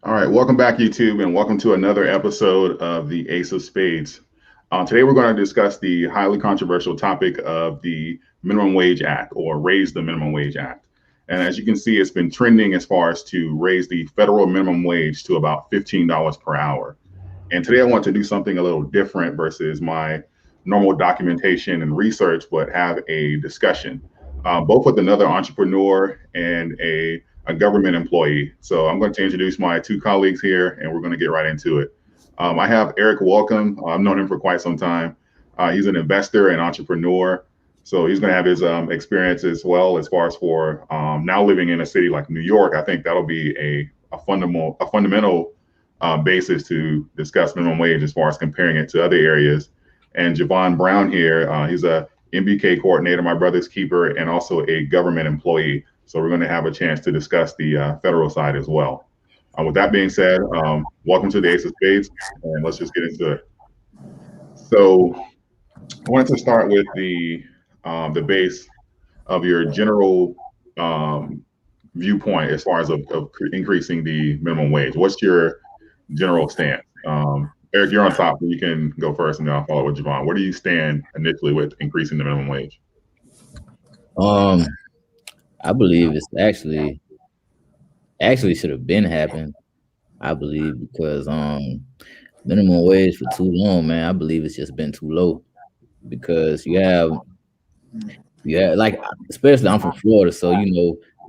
All right, welcome back, YouTube, and welcome to another episode of the Ace of Spades. Today, we're going to discuss the highly controversial topic of the Minimum Wage Act, or Raise the Minimum Wage Act. And as you can see, it's been trending as far as to raise the federal minimum wage to about $15 per hour. And today, I want to do something a little different versus my normal documentation and research, but have a discussion, both with another entrepreneur and a government employee. So I'm going to introduce my two colleagues here, and we're going to get right into it. I have Eric Welcome. I've known him for quite some time. He's an investor and entrepreneur. So he's going to have his experience as well as far as for now living in a city like New York. I think that'll be a fundamental basis to discuss minimum wage as far as comparing it to other areas. And Javon Brown here, he's a MBK coordinator, my brother's keeper, and also a government employee. So we're going to have a chance to discuss the federal side as well. With that being said, welcome to the Ace of Spades, and let's just get into it. So I wanted to start with the base of your general viewpoint as far as of increasing the minimum wage. What's your general stance? Eric, you're on top, so you can go first, and then I'll follow with Javon. Where do you stand initially with increasing the minimum wage? I believe it's actually should have been happened. I believe because minimum wage for too long, man. I believe it's just been too low because you have like, especially I'm from Florida, so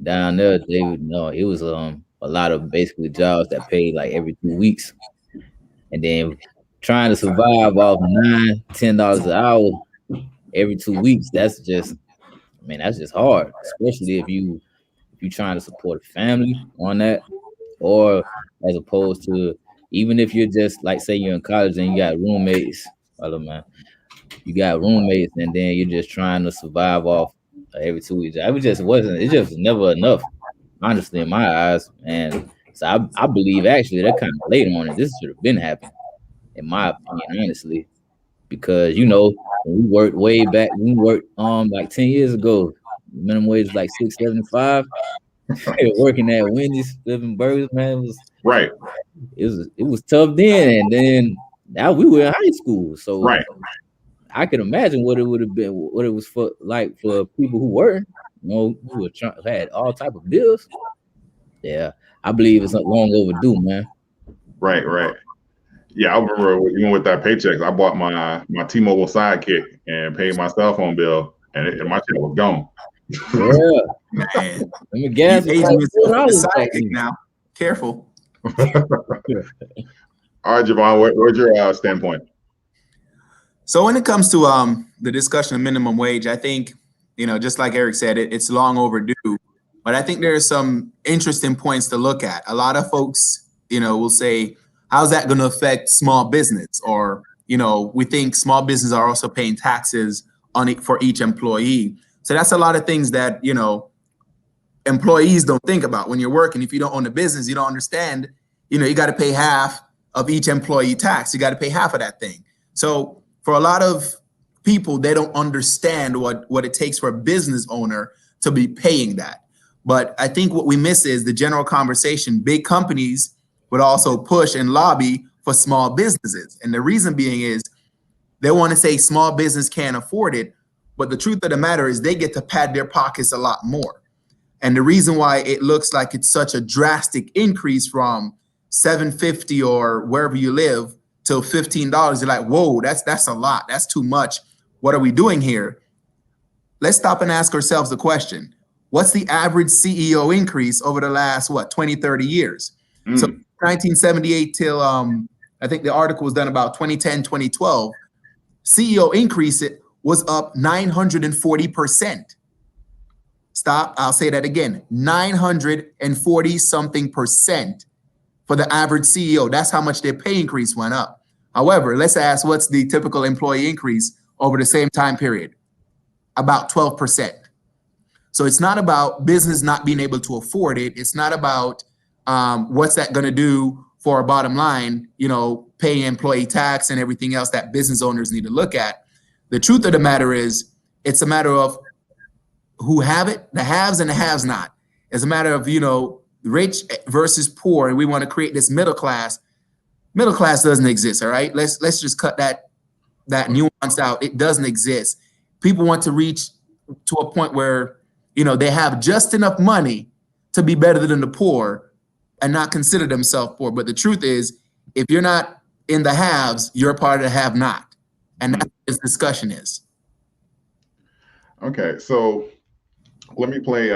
down there they would know it was a lot of basically jobs that paid like every 2 weeks, and then trying to survive off $9-10 an hour every 2 weeks. That's just hard, especially if you're trying to support a family on that, or as opposed to even if you're just like, say you're in college and you got roommates, you got roommates, and then you're just trying to survive off every 2 weeks. It just was never enough, honestly, in my eyes. And so I believe actually they're kind of late on it. This should have been happening, in my opinion, honestly, because when we worked way back, like 10 years ago, minimum wage was like $6.75. Working at Wendy's, flipping burgers, man, it was tough then. And then now we were in high school, so right. I can imagine what it would have been, what it was for people who were, who had all type of bills. Yeah, I believe it's long overdue, man. Right. Yeah, I remember even with that paycheck, I bought my T-Mobile Sidekick and paid my cell phone bill, and my check was gone. Yeah, man. Let me guess. Now, careful. All right, Javon, where's your standpoint? So when it comes to the discussion of minimum wage, I think just like Eric said, it's long overdue. But I think there are some interesting points to look at. A lot of folks, will say, how's that going to affect small business? Or, we think small businesses are also paying taxes on it for each employee. So that's a lot of things that, employees don't think about when you're working. If you don't own a business, you don't understand, you got to pay half of each employee tax. You got to pay half of that thing. So for a lot of people, they don't understand what it takes for a business owner to be paying that. But I think what we miss is the general conversation. Big companies would also push and lobby for small businesses. And the reason being is they want to say small business can't afford it. But the truth of the matter is they get to pad their pockets a lot more. And the reason why it looks like it's such a drastic increase from $7.50 or wherever you live to $15, you're like, whoa, that's a lot. That's too much. What are we doing here? Let's stop and ask ourselves the question. What's the average CEO increase over the last, 20, 30 years? So 1978 till, I think the article was done about 2010, 2012, CEO increase was up 940%. Stop, I'll say that again, 940 something percent for the average CEO. That's how much their pay increase went up. However, let's ask what's the typical employee increase over the same time period? About 12%. So it's not about business not being able to afford it. It's not about what's that going to do for our bottom line, paying employee tax and everything else that business owners need to look at. The truth of the matter is it's a matter of who have it, the haves and the haves not. It's a matter of, rich versus poor, and we want to create this middle class. Middle class doesn't exist. All right, let's just cut that nuance out. It doesn't exist. People want to reach to a point where they have just enough money to be better than the poor and not consider themselves poor. But the truth is, if you're not in the haves, you're a part of the have not, and that's what this discussion is. Okay, so let me play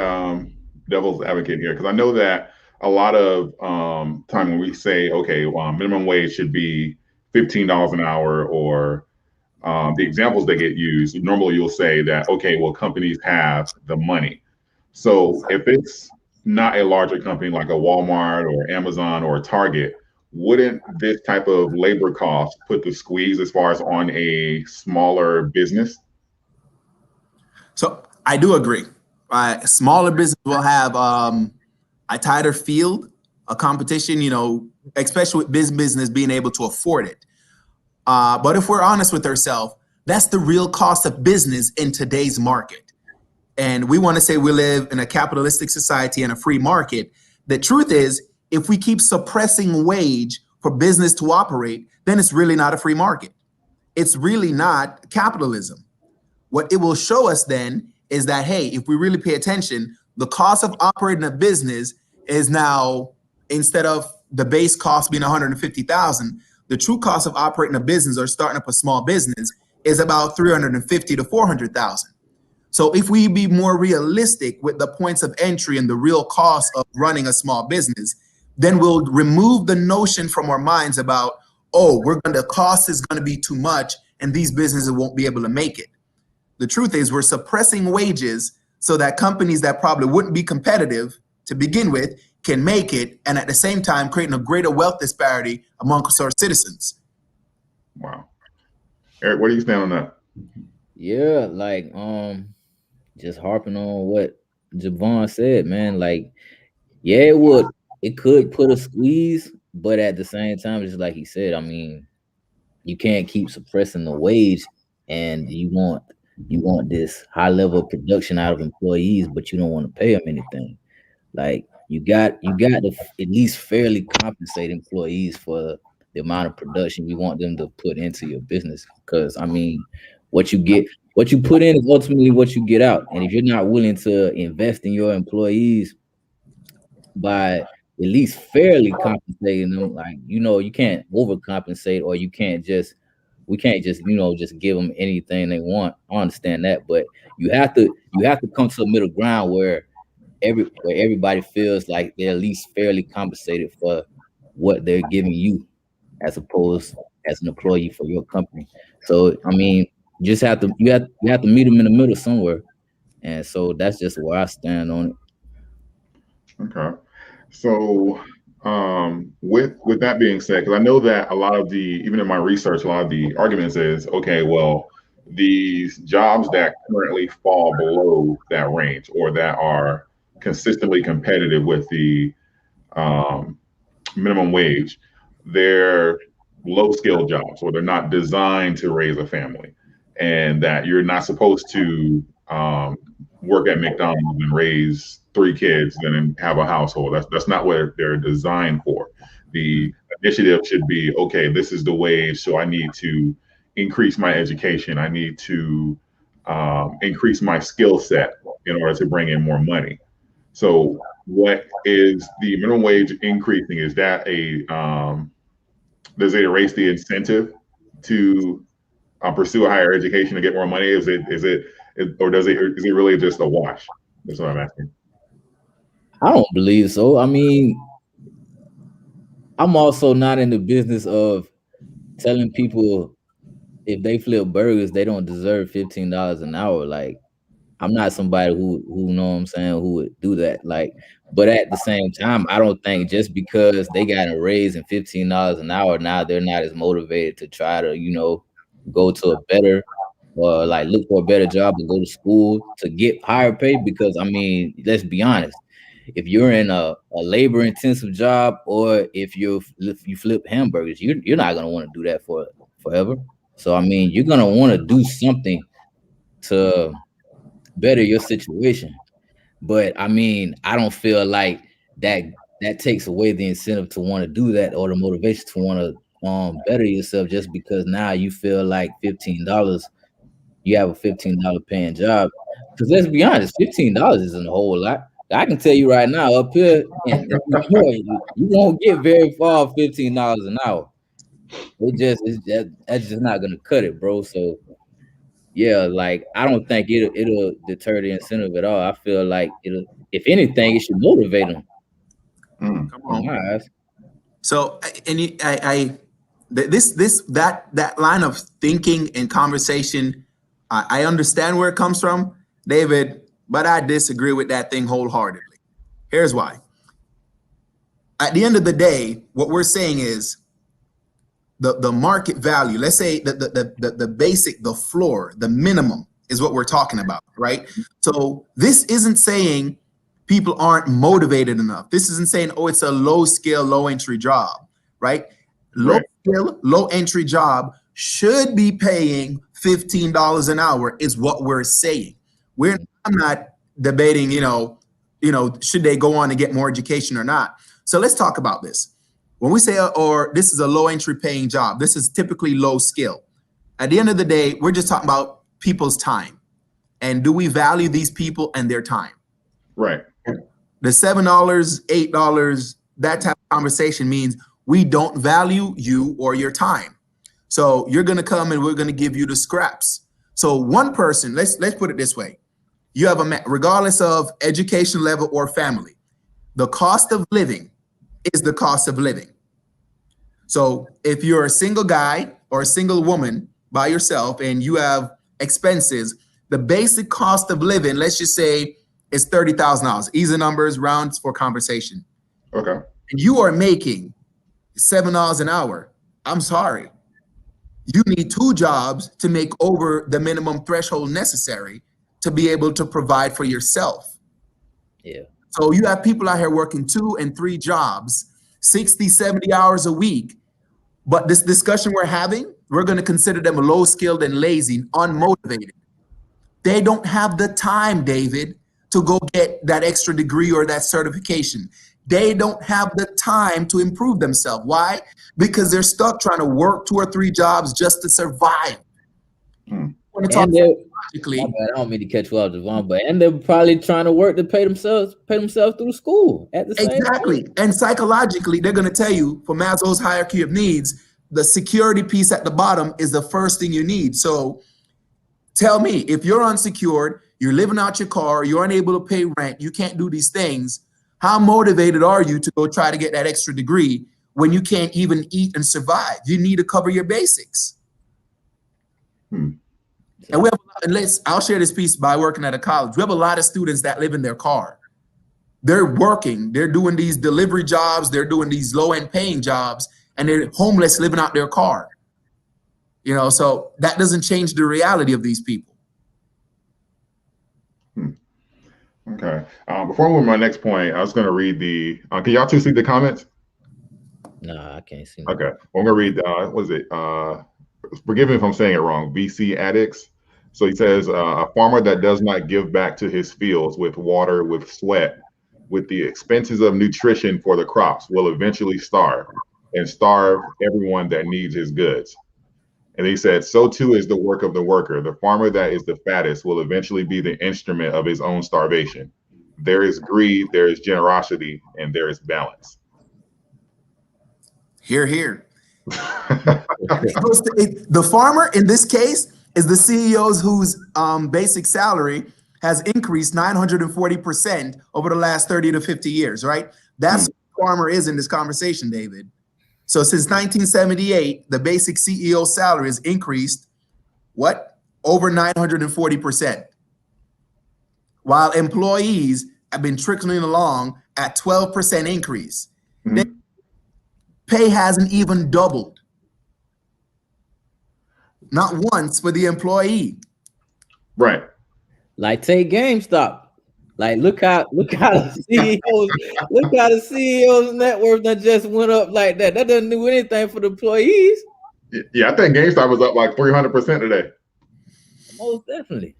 devil's advocate here, because I know that a lot of time when we say, okay, minimum wage should be $15 an hour, or the examples that get used, normally you'll say that, okay, well, companies have the money. So if it's not a larger company like a Walmart or Amazon or Target, wouldn't this type of labor cost put the squeeze as far as on a smaller business? So I do agree. Smaller business will have a tighter field, a competition, especially with business being able to afford it. But if we're honest with ourselves, that's the real cost of business in today's market. And we want to say we live in a capitalistic society and a free market. The truth is, if we keep suppressing wage for business to operate, then it's really not a free market. It's really not capitalism. What it will show us then is that, hey, if we really pay attention, the cost of operating a business is now, instead of the base cost being $150,000, the true cost of operating a business or starting up a small business is about $350,000 to $400,000. So if we be more realistic with the points of entry and the real cost of running a small business, then we'll remove the notion from our minds about, the cost is going to be too much and these businesses won't be able to make it. The truth is, we're suppressing wages so that companies that probably wouldn't be competitive to begin with can make it, and at the same time creating a greater wealth disparity amongst our citizens. Wow. Eric, what do you stand on that? Yeah, like just harping on what Javon said, man. Like, yeah, it could put a squeeze, but at the same time, just like he said, I mean, you can't keep suppressing the wage, and you want this high level of production out of employees, but you don't want to pay them anything. Like, you got to at least fairly compensate employees for the amount of production you want them to put into your business. Because I mean, what you put in is ultimately what you get out. And if you're not willing to invest in your employees by at least fairly compensating them, like, you can't overcompensate, or we can't just just give them anything they want. I understand that, but you have to come to a middle ground where everybody feels like they're at least fairly compensated for what they're giving you, as opposed as an employee for your company. So I mean, you have to meet them in the middle somewhere, and so that's just where I stand on it. Okay. So, with that being said, because I know that a lot of even in my research, a lot of the arguments is, okay, well, these jobs that currently fall below that range, or that are consistently competitive with the minimum wage, they're low-skilled jobs, or they're not designed to raise a family, and that you're not supposed to work at McDonald's and raise 3 kids and then have a household. That's not what they're designed for. The initiative should be, okay, this is the wage, so I need to increase my education. I need to increase my skill set in order to bring in more money. So what is the minimum wage increasing? Is that does it erase the incentive to pursue a higher education to get more money? Is it really just a wash? That's what I'm asking. I don't believe so. I mean, I'm also not in the business of telling people if they flip burgers, they don't deserve $15 an hour. Like, I'm not somebody who know what I'm saying, who would do that. Like, but at the same time, I don't think just because they got a raise in $15 an hour, now they're not as motivated to try to, go to a better, or like look for a better job and go to school to get higher pay. Because I mean, let's be honest, if you're in a labor intensive job, or if you flip hamburgers, you're not gonna want to do that for forever. So I mean, you're gonna want to do something to better your situation. But I mean, I don't feel like that takes away the incentive to want to do that, or the motivation to want to better yourself, just because now you feel like $15, you have a $15 paying job. Because let's be honest, $15 isn't a whole lot. I can tell you right now, up here in Detroit, you won't get very far $15 an hour. That's just not gonna cut it, bro. So yeah, like I don't think it'll deter the incentive at all. I feel like it'll, if anything, it should motivate them. Come on. In my eyes. So, and that line of thinking and conversation, I understand where it comes from, David, but I disagree with that thing wholeheartedly. Here's why. At the end of the day, what we're saying is the market value. Let's say the basic, the floor, the minimum is what we're talking about, right? So this isn't saying people aren't motivated enough. This isn't saying, oh, it's a low skill, low entry job, right? Low skill, low entry job should be paying $15 an hour is what we're saying. I'm not debating, should they go on to get more education or not? So let's talk about this. When we say, or this is a low entry paying job, this is typically low skill. At the end of the day, we're just talking about people's time. And do we value these people and their time? Right. The $7, $8, that type of conversation means we don't value you or your time. So you're going to come and we're going to give you the scraps. So one person, let's put it this way. You have regardless of education level or family, the cost of living is the cost of living. So if you're a single guy or a single woman by yourself and you have expenses, the basic cost of living, let's just say, is $30,000. Easy numbers, rounds for conversation. Okay. And you are making $7 an hour. I'm sorry. You need 2 jobs to make over the minimum threshold necessary to be able to provide for yourself. Yeah. So you have people out here working 2 and 3 jobs, 60, 70 hours a week. But this discussion we're having, we're going to consider them low skilled and lazy, unmotivated. They don't have the time, David, to go get that extra degree or that certification. They don't have the time to improve themselves. Why? Because they're stuck trying to work 2 or 3 jobs just to survive. I don't mean to catch you off, Devon, but and they're probably trying to work to pay themselves through school at the same Exactly. time. And psychologically, they're going to tell you, for Maslow's hierarchy of needs, the security piece at the bottom is the first thing you need. So tell me, if you're unsecured, you're living out your car, you're unable to pay rent, you can't do these things, how motivated are you to go try to get that extra degree when you can't even eat and survive? You need to cover your basics. And we have, I'll share this piece by working at a college. We have a lot of students that live in their car. They're working, they're doing these delivery jobs, they're doing these low-end paying jobs, and they're homeless living out their car. So that doesn't change the reality of these people. Okay. Before I move to my next point, I was going to read the. Can y'all 2 see the comments? No, I can't see. Okay. Well, I'm going to read. What is it? Forgive me if I'm saying it wrong. VC Addicts. So he says, a farmer that does not give back to his fields with water, with sweat, with the expenses of nutrition for the crops will eventually starve and starve everyone that needs his goods. And he said, so too is the work of the worker. The farmer that is the fattest will eventually be the instrument of his own starvation. There is greed, there is generosity, and there is balance. Hear, hear. The farmer in this case is the CEOs whose basic salary has increased 940% over the last 30 to 50 years, right? That's what the farmer is in this conversation, David. So since 1978, the basic CEO salary has increased, what? Over 940%. While employees have been trickling along at 12% increase. Pay hasn't even doubled. Not once for the employee. Right. Like take GameStop. Like look how the CEO's net worth that just went up like that. That doesn't do anything for the employees. Yeah, I think GameStop was up like 300% today. Most definitely.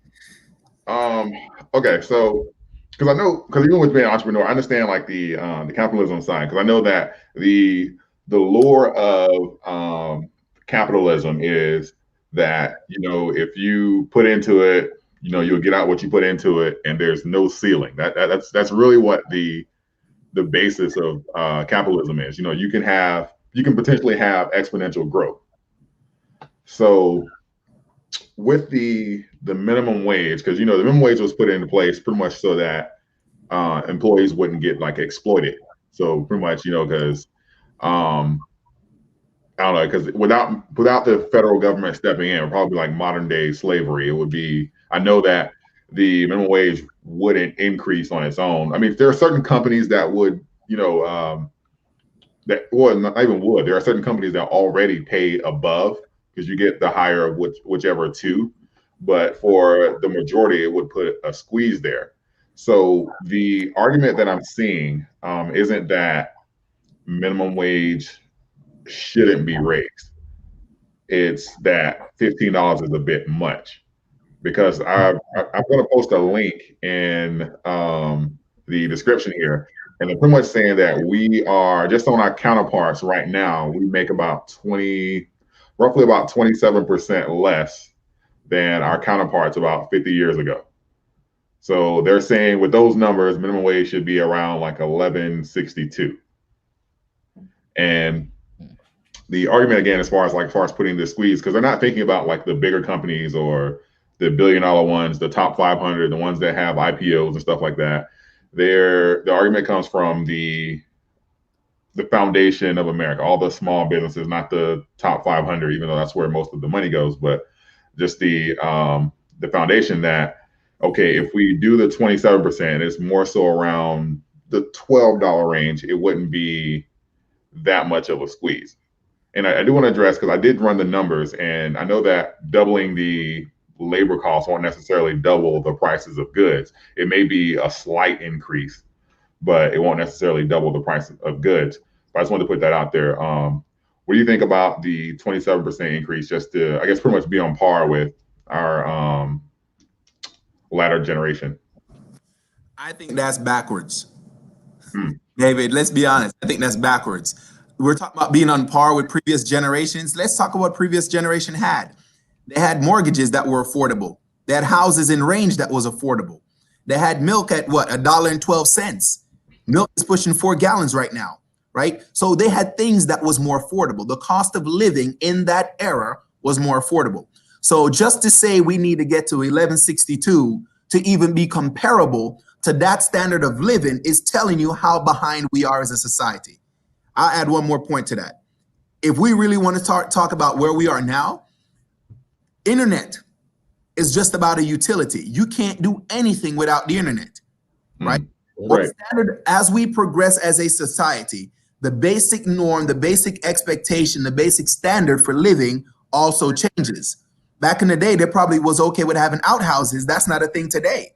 Okay, so because I know, because even with being an entrepreneur, I understand like the capitalism side, because I know that the lure of capitalism is that, you know, if you put into it, you know, you'll get out what you put into it, and there's no ceiling. That's really what the basis of capitalism is. You know, you can potentially have exponential growth. So with the minimum wage, because you know the minimum wage was put into place pretty much so that employees wouldn't get like exploited. So pretty much, you know, because I don't know, because without the federal government stepping in, it would probably be like modern day slavery. It would be. I know that the minimum wage wouldn't increase on its own. I mean, there are certain companies that would, you know, that well, not even would. There are certain companies that already pay above because you get the higher of whichever two. But for the majority, it would put a squeeze there. So the argument that I'm seeing isn't that minimum wage shouldn't be raised. It's that $15 is a bit much because I'm going to post a link in the description here, and they're pretty much saying that we are just on our counterparts right now. We make roughly about 27% less than our counterparts about 50 years ago. So they're saying with those numbers, minimum wage should be around like 11.62. And the argument again, as far as putting this squeeze, because they're not thinking about like the bigger companies or the billion-dollar ones, the top 500, the ones that have IPOs and stuff like that. The argument comes from the foundation of America, all the small businesses, not the top 500, even though that's where most of the money goes, but just the foundation that, okay, if we do the 27%, it's more so around the $12 range. It wouldn't be that much of a squeeze. And I do want to address, because I did run the numbers, and I know that doubling the labor costs won't necessarily double the prices of goods. It may be a slight increase, but it won't necessarily double the price of goods. But I just wanted to put that out there. What do you think about the 27% increase, just to, I guess, pretty much be on par with our latter generation? I think that's backwards. David, let's be honest. I think that's backwards. We're talking about being on par with previous generations. Let's talk about what previous generation had. They had mortgages that were affordable. They had houses in range that was affordable. They had milk at what, $1.12. Milk is pushing 4 gallons right now, right? So they had things that was more affordable. The cost of living in that era was more affordable. So just to say we need to get to 1162 to even be comparable to that standard of living is telling you how behind we are as a society. I'll add one more point to that. If we really want to talk about where we are now, internet is just about a utility. You can't do anything without the internet, right? Right. Standard, as we progress as a society, the basic norm, the basic expectation, the basic standard for living also changes. Back in the day, there probably was okay with having outhouses. That's not a thing today.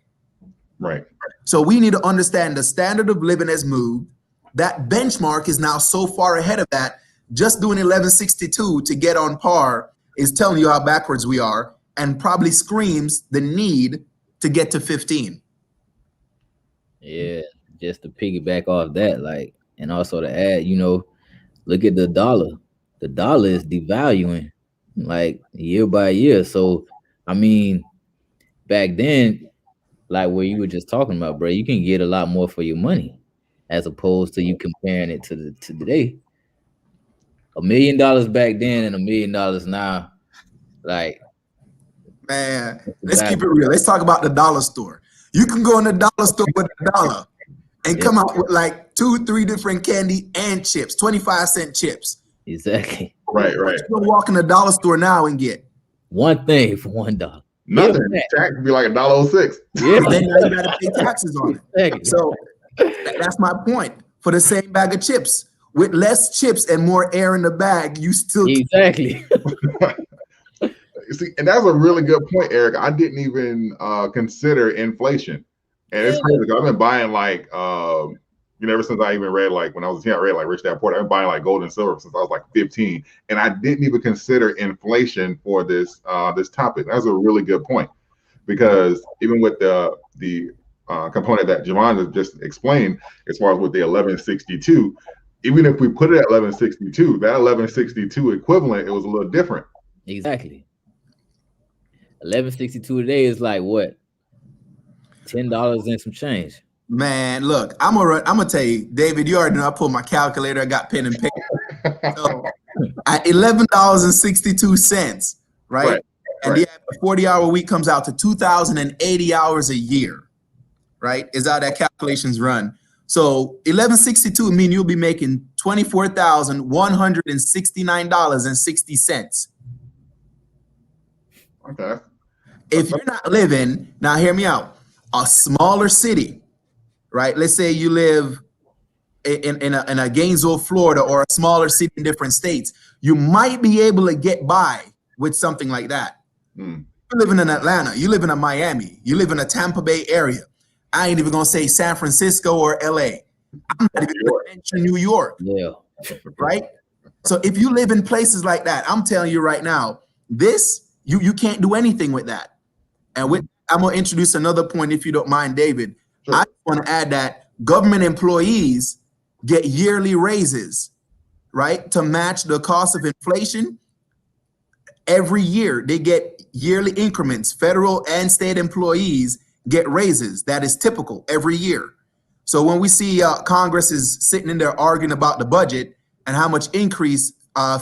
Right. So we need to understand the standard of living has moved. That benchmark is now so far ahead of that. Just doing 1162 to get on par is telling you how backwards we are, and probably screams the need to get to 15. Yeah, just to piggyback off that, like, and also to add, you know, look at the dollar. The dollar is devaluing like year by year. So, I mean, back then, like where you were just talking about, bro, you can get a lot more for your money, as opposed to you comparing it to today. $1 million back then and $1 million now, like, man, let's keep it real. Let's talk about the dollar store. You can go in the dollar store with $1 and come out with like 2-3 different candy and chips, 25-cent chips. Exactly. Right. You can walk in the dollar store now and get one thing for $1. Nothing. Tax would be like $1.06. Yeah. And then now you got to pay taxes on it. Exactly. So that's my point. For the same bag of chips, with less chips and more air in the bag, you still exactly. See, and that's a really good point, Eric. I didn't even consider inflation, and it's crazy. I've been buying like ever since I even read, like when I was a teen, I read like Rich Dad Poor Dad. I've been buying like gold and silver since I was like 15, and I didn't even consider inflation for this this topic. That's a really good point, because even with the component that Javon just explained, as far as with the 1162, even if we put it at 1162, that 1162 equivalent, it was a little different. Exactly. 1162 today is like what? $10 and some change. Man, look, I'm gonna tell you, David. You already know I pulled my calculator. I got pen and paper. So at $11.62, right? And the 40-hour week comes out to 2,080 hours a year, right? Is how that calculations run. So 1162 mean you'll be making $24,169.60. Okay. If you're not living, now hear me out, a smaller city, right? Let's say you live in a Gainesville, Florida, or a smaller city in different states, you might be able to get by with something like that. You're living in Atlanta, you live in a Miami, you live in a Tampa Bay area. I ain't even gonna say San Francisco or LA. I'm not even gonna mention New York. Yeah. Right? So if you live in places like that, I'm telling you right now, this you can't do anything with that. And I'm gonna introduce another point, if you don't mind, David. Sure. I want to add that government employees get yearly raises, right, to match the cost of inflation. Every year they get yearly increments. Federal and state employees get raises. That is typical every year. So when we see Congress is sitting in there arguing about the budget and how much increase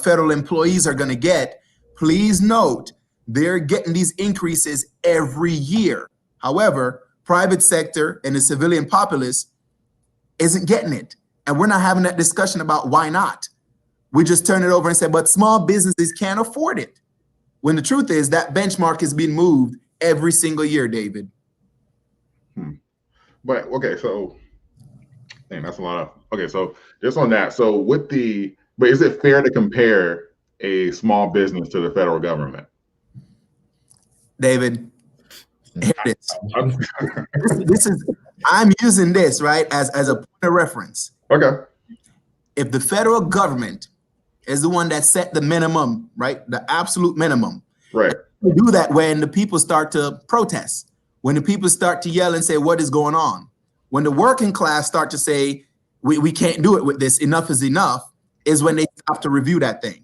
federal employees are going to get, please note they're getting these increases every year. However, private sector and the civilian populace isn't getting it. And we're not having that discussion about why not. We just turn it over and say, but small businesses can't afford it. When the truth is that benchmark is being moved every single year, David. But okay, so that's a lot of, okay, so just on that. So but is it fair to compare a small business to the federal government? David, here it is. I'm using this, right, as a point of reference. Okay. If the federal government is the one that set the minimum, right, the absolute minimum. Right. We do that when the people start to protest, when the people start to yell and say, what is going on? When the working class start to say, we can't do it with this, enough is enough, is when they stop to review that thing,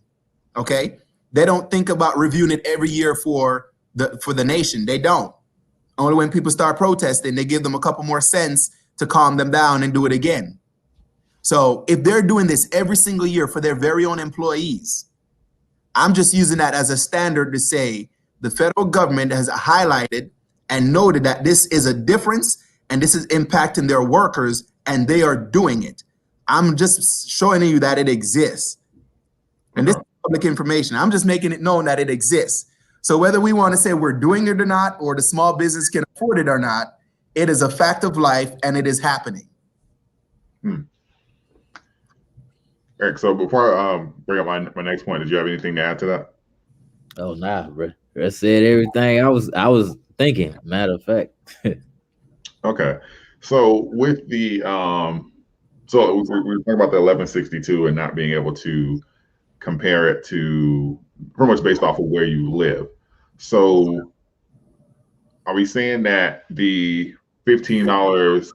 okay? They don't think about reviewing it every year for the nation. They don't. Only when people start protesting, they give them a couple more cents to calm them down and do it again. So if they're doing this every single year for their very own employees, I'm just using that as a standard to say the federal government has highlighted and noted that this is a difference and this is impacting their workers and they are doing it. I'm just showing you that it exists. And this is public information. I'm just making it known that it exists. So whether we want to say we're doing it or not, or the small business can afford it or not, it is a fact of life and it is happening. Eric, so before I bring up my next point, did you have anything to add to that? Oh, nah, bro. I said everything I was thinking, matter of fact. Okay. So with the so we talking about the 1162 and not being able to compare it to pretty much based off of where you live. So are we saying that the $15,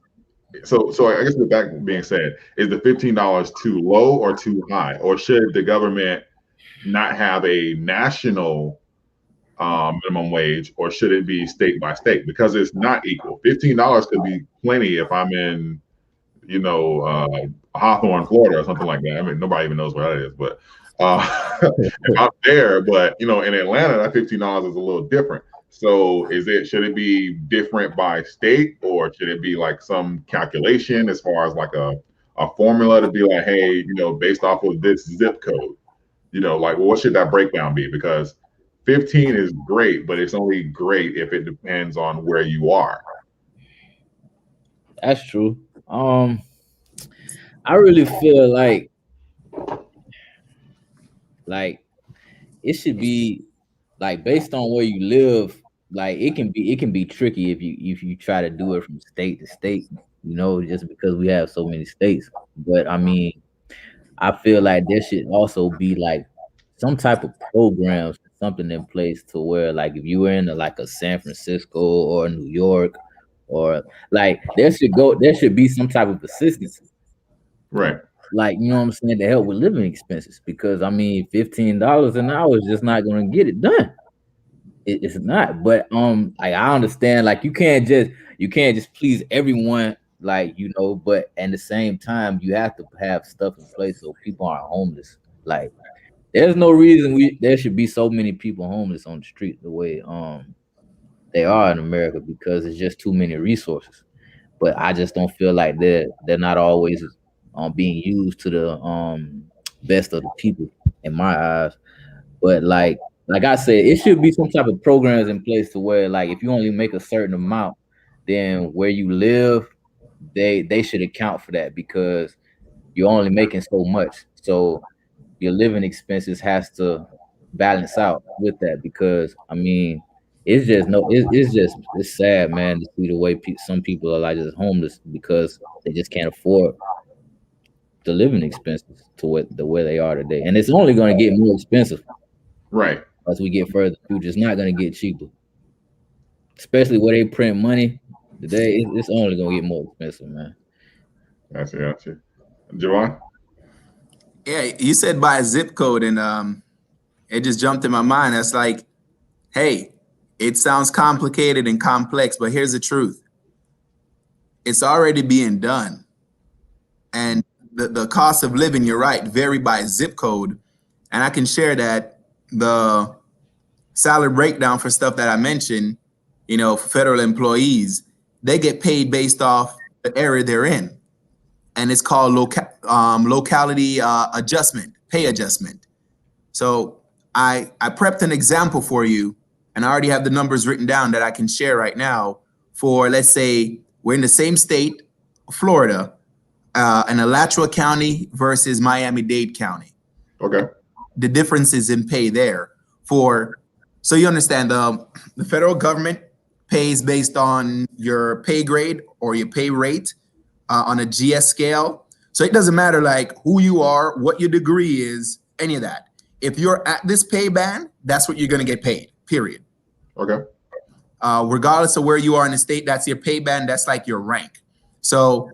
so I guess with that being said, is the $15 too low or too high? Or should the government not have a national minimum wage, or should it be state by state? Because it's not equal. $15 could be plenty if I'm in, Hawthorne, Florida, or something like that. I mean, nobody even knows where that is, but if I'm there, but in Atlanta, that $15 is a little different. So should it be different by state, or should it be like some calculation as far as like a formula to be like, hey, based off of this zip code, like what should that breakdown be? Because 15 is great, but it's only great if it depends on where you are. That's true. I really feel like it should be like based on where you live. Like it can be tricky if you try to do it from state to state, just because we have so many states. But I mean, I feel like there should also be like some type of programs, something in place to where like if you were in like a San Francisco or New York or like there should be some type of assistance, Right. like, you know what I'm saying, to help with living expenses, because I mean $15 an hour is just not going to get it done. It's not. But I understand, like, you can't just please everyone, like, but at the same time you have to have stuff in place so people aren't homeless. Like, there's no reason there should be so many people homeless on the street the way they are in America, because it's just too many resources. But I just don't feel like they're not always being used to the best of the people in my eyes. But like I said, it should be some type of programs in place to where, like, if you only make a certain amount, then where you live, they should account for that, because you're only making so much. So your living expenses has to balance out with that, because I mean, it's just no, it's sad, man, to see the way some people are like just homeless because they just can't afford the living expenses to what the way they are today, and it's only going to get more expensive Right. as we get further. The future, it's not going to get cheaper, especially where they print money today. It's only going to get more expensive, man. Gotcha. Javon? Yeah, you said by a zip code, and it just jumped in my mind. That's like, hey, it sounds complicated and complex, but here's the truth. It's already being done. And the cost of living, you're right, vary by zip code. And I can share that the salary breakdown for stuff that I mentioned, for federal employees, they get paid based off the area they're in. And it's called locality adjustment, pay adjustment. So I prepped an example for you, and I already have the numbers written down that I can share right now for, let's say, we're in the same state, Florida, in Alachua County versus Miami-Dade County. Okay. The differences in pay there so you understand, the federal government pays based on your pay grade or your pay rate on a GS scale. So it doesn't matter like who you are, what your degree is, any of that. If you're at this pay band, that's what you're going to get paid, period. Okay. Regardless of where you are in the state, that's your pay band. That's like your rank. So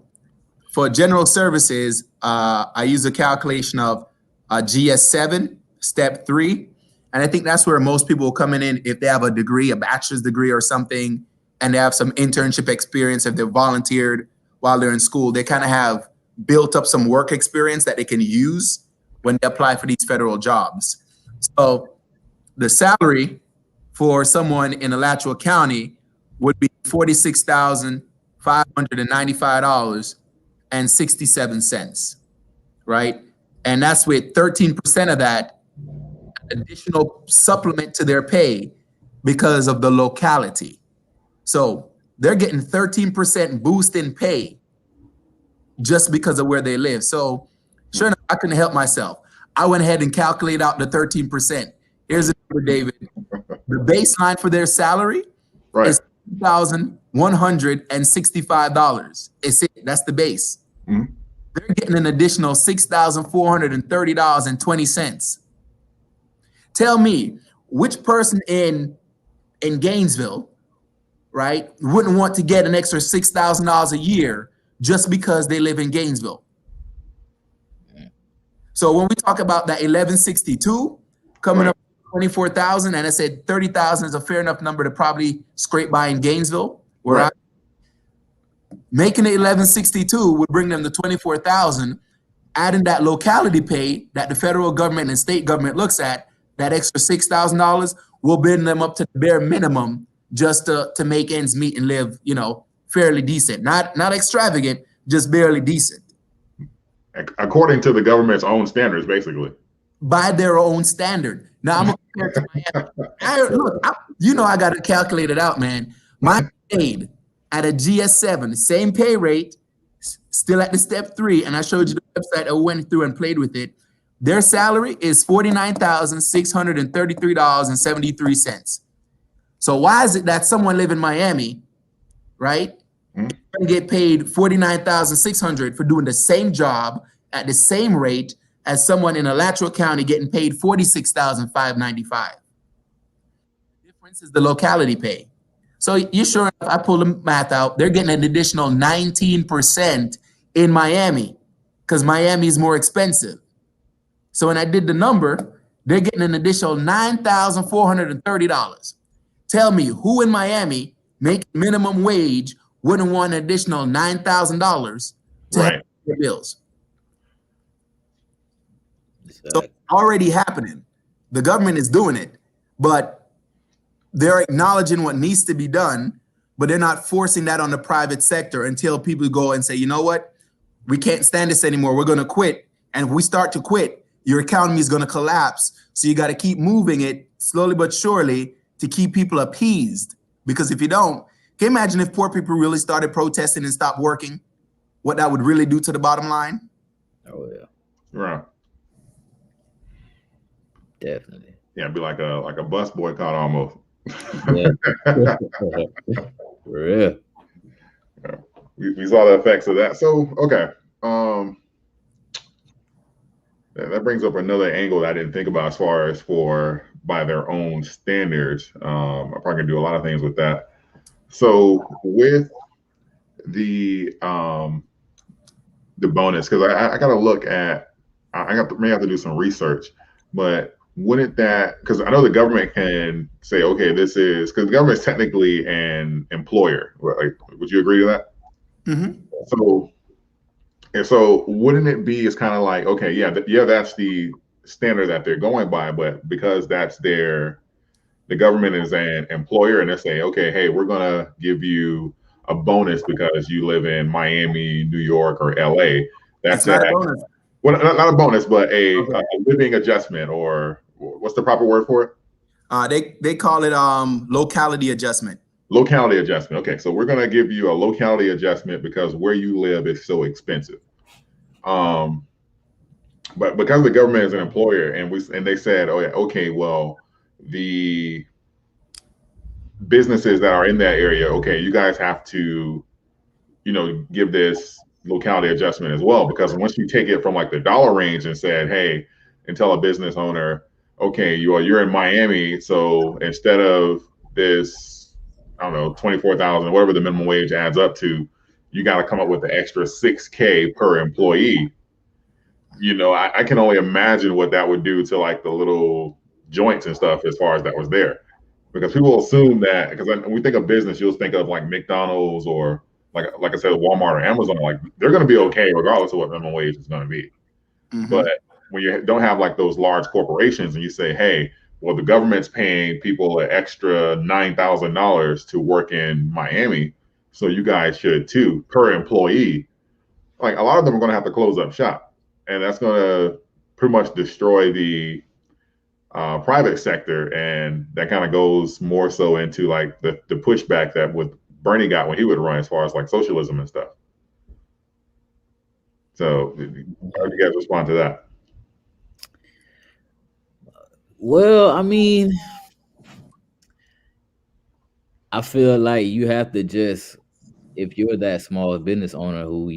for general services, I use a calculation of GS7, step 3. And I think that's where most people will come in if they have a degree, a bachelor's degree or something, and they have some internship experience. If they're volunteered while they're in school, they kind of have built up some work experience that they can use when they apply for these federal jobs. So the salary for someone in Alachua County would be $46,595.67, right? And that's with 13% of that additional supplement to their pay because of the locality. So they're getting 13% boost in pay just because of where they live. So sure enough, I couldn't help myself. I went ahead and calculated out the 13%. Here's the number, David. The baseline for their salary is $1,165. That's the base. Mm-hmm. They're getting an additional $6,430.20. Tell me, which person in Gainesville, right, wouldn't want to get an extra $6,000 a year just because they live in Gainesville? So when we talk about that 1162 coming up 24,000, and I said 30,000 is a fair enough number to probably scrape by in Gainesville, where making it 1162 would bring them to 24,000. Adding that locality pay that the federal government and state government looks at, that extra $6,000 will bring them up to the bare minimum just to make ends meet and live, fairly decent, not extravagant, just barely decent. According to the government's own standards, basically. By their own standard. Now I'm compared to Miami. I got to calculate it out, man. My paid at a GS7, same pay rate, still at the step 3, and I showed you the website. I went through and played with it. Their salary is $49,633.73. So why is it that someone live in Miami, right, and get paid $49,600 for doing the same job at the same rate as someone in Alachua County getting paid $46,595? The difference is the locality pay. So you sure if I pull the math out, they're getting an additional 19% in Miami because Miami is more expensive. So when I did the number, they're getting an additional $9,430. Tell me who in Miami making minimum wage wouldn't want an additional $9,000 to help Right. their bills. So Exactly. it's already happening. The government is doing it, but they're acknowledging what needs to be done, but they're not forcing that on the private sector until people go and say, you know what, we can't stand this anymore. We're going to quit. And if we start to quit, your economy is going to collapse. So you got to keep moving it slowly but surely to keep people appeased. Because if you don't, can you imagine if poor people really started protesting and stopped working, what that would really do to the bottom line? Oh yeah, Right. definitely. Yeah, it'd be like a bus boycott almost. Yeah. For real. We saw the effects of that. So okay. That brings up another angle that I didn't think about as far as for by their own standards. I probably can do a lot of things with that. So with the bonus, because I got to look at, may have to do some research, but wouldn't that, because I know the government can say, okay, this is, because the government is technically an employer. Right? Would you agree to that? Mm-hmm. So wouldn't it be, it's kind of like, okay, yeah, that's the standard that they're going by, but because that's the government is an employer and they say, okay, hey, we're going to give you a bonus because you live in Miami, New York, or LA. That's not a bonus. Well, not a bonus, but Okay. a living adjustment, or what's the proper word for it? They call it locality adjustment. Locality adjustment. Okay, so we're going to give you a locality adjustment because where you live is so expensive. But because the government is an employer, and they said, oh yeah, okay, well, the businesses that are in that area, okay, you guys have to, give this locality adjustment as well, because once you take it from like the dollar range and said, hey, and tell a business owner, okay, you're in Miami, so instead of this, I don't know, 24,000, whatever the minimum wage adds up to, you got to come up with the extra $6K per employee. I can only imagine what that would do to like the little joints and stuff as far as that was there, because people assume that, because when we think of business, you'll think of like McDonald's or like I said, Walmart or Amazon, like they're going to be okay regardless of what minimum wage is going to be. Mm-hmm. But when you don't have like those large corporations and you say, hey, well, the government's paying people an extra $9,000 to work in Miami, so you guys should too, per employee. Like a lot of them are going to have to close up shop, and that's going to pretty much destroy the private sector, and that kind of goes more so into like the pushback that with Bernie got when he would run as far as like socialism and stuff. So how do you guys respond to that? Well, I mean, I feel like you have to just, if you're that small business owner who,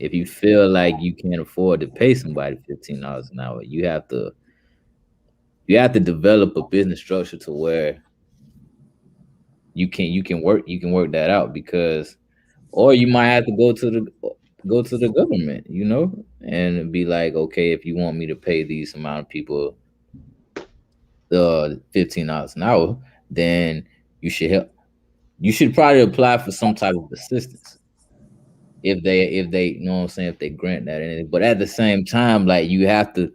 if you feel like you can't afford to pay somebody $15 an hour, you have to develop a business structure to where you can work that out, because, or you might have to go to the government, and be like, okay, if you want me to pay these amount of people the $15 an hour, then you should probably apply for some type of assistance if they if they grant that. But at the same time, like you have to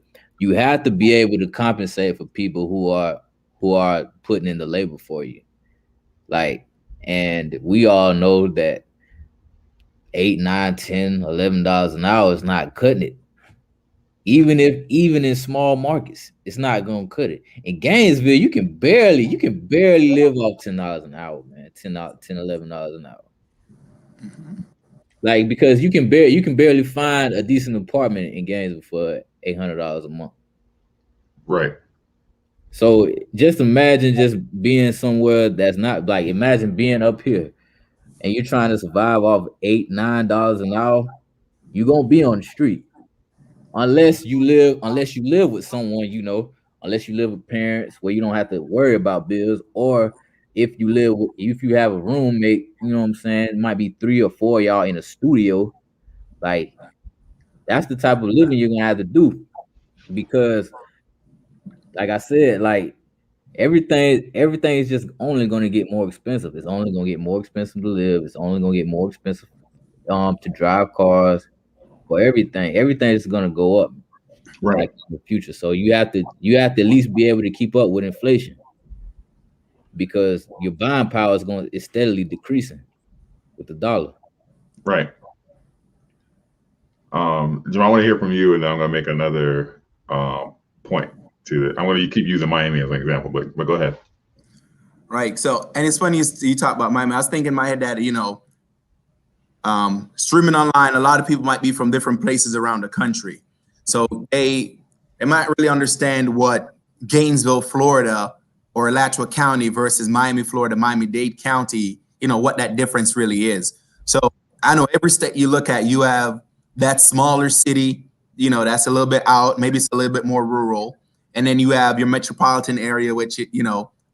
be able to compensate for people who are putting in the labor for you. Like, and we all know that $8, $9, $10, $11 an hour is not cutting it. Even in small markets, it's not gonna cut it. In Gainesville, you can barely live off $10 an hour, man. $10, $11 an hour. Mm-hmm. Like, because you can barely find a decent apartment in Gainesville for $800 a month. Right. So just imagine just being somewhere that's not, like, imagine being up here and you're trying to survive off $8, $9 an hour. You're gonna be on the street. Unless you live with someone, unless you live with parents where you don't have to worry about bills, or if you have a roommate, you know what I'm saying, it might be 3 or 4 y'all in a studio. Like, that's the type of living you're gonna have to do, because like I said, like everything is just only gonna get more expensive. It's only gonna get more expensive to live. It's only gonna get more expensive to drive cars, for everything. Everything is gonna go up, Right. like, in the future. So you have to at least be able to keep up with inflation, because your buying power is steadily decreasing with the dollar. Right. Jim, I want to hear from you, and then I'm going to make another point to it. I'm going to keep using Miami as an example, but go ahead. Right. So, and it's funny you talk about Miami. I was thinking in my head that, streaming online, a lot of people might be from different places around the country. So they might really understand what Gainesville, Florida, or Alachua County versus Miami, Florida, Miami-Dade County, what that difference really is. So I know every state you look at, you have that smaller city, that's a little bit out, maybe it's a little bit more rural. And then you have your metropolitan area, which,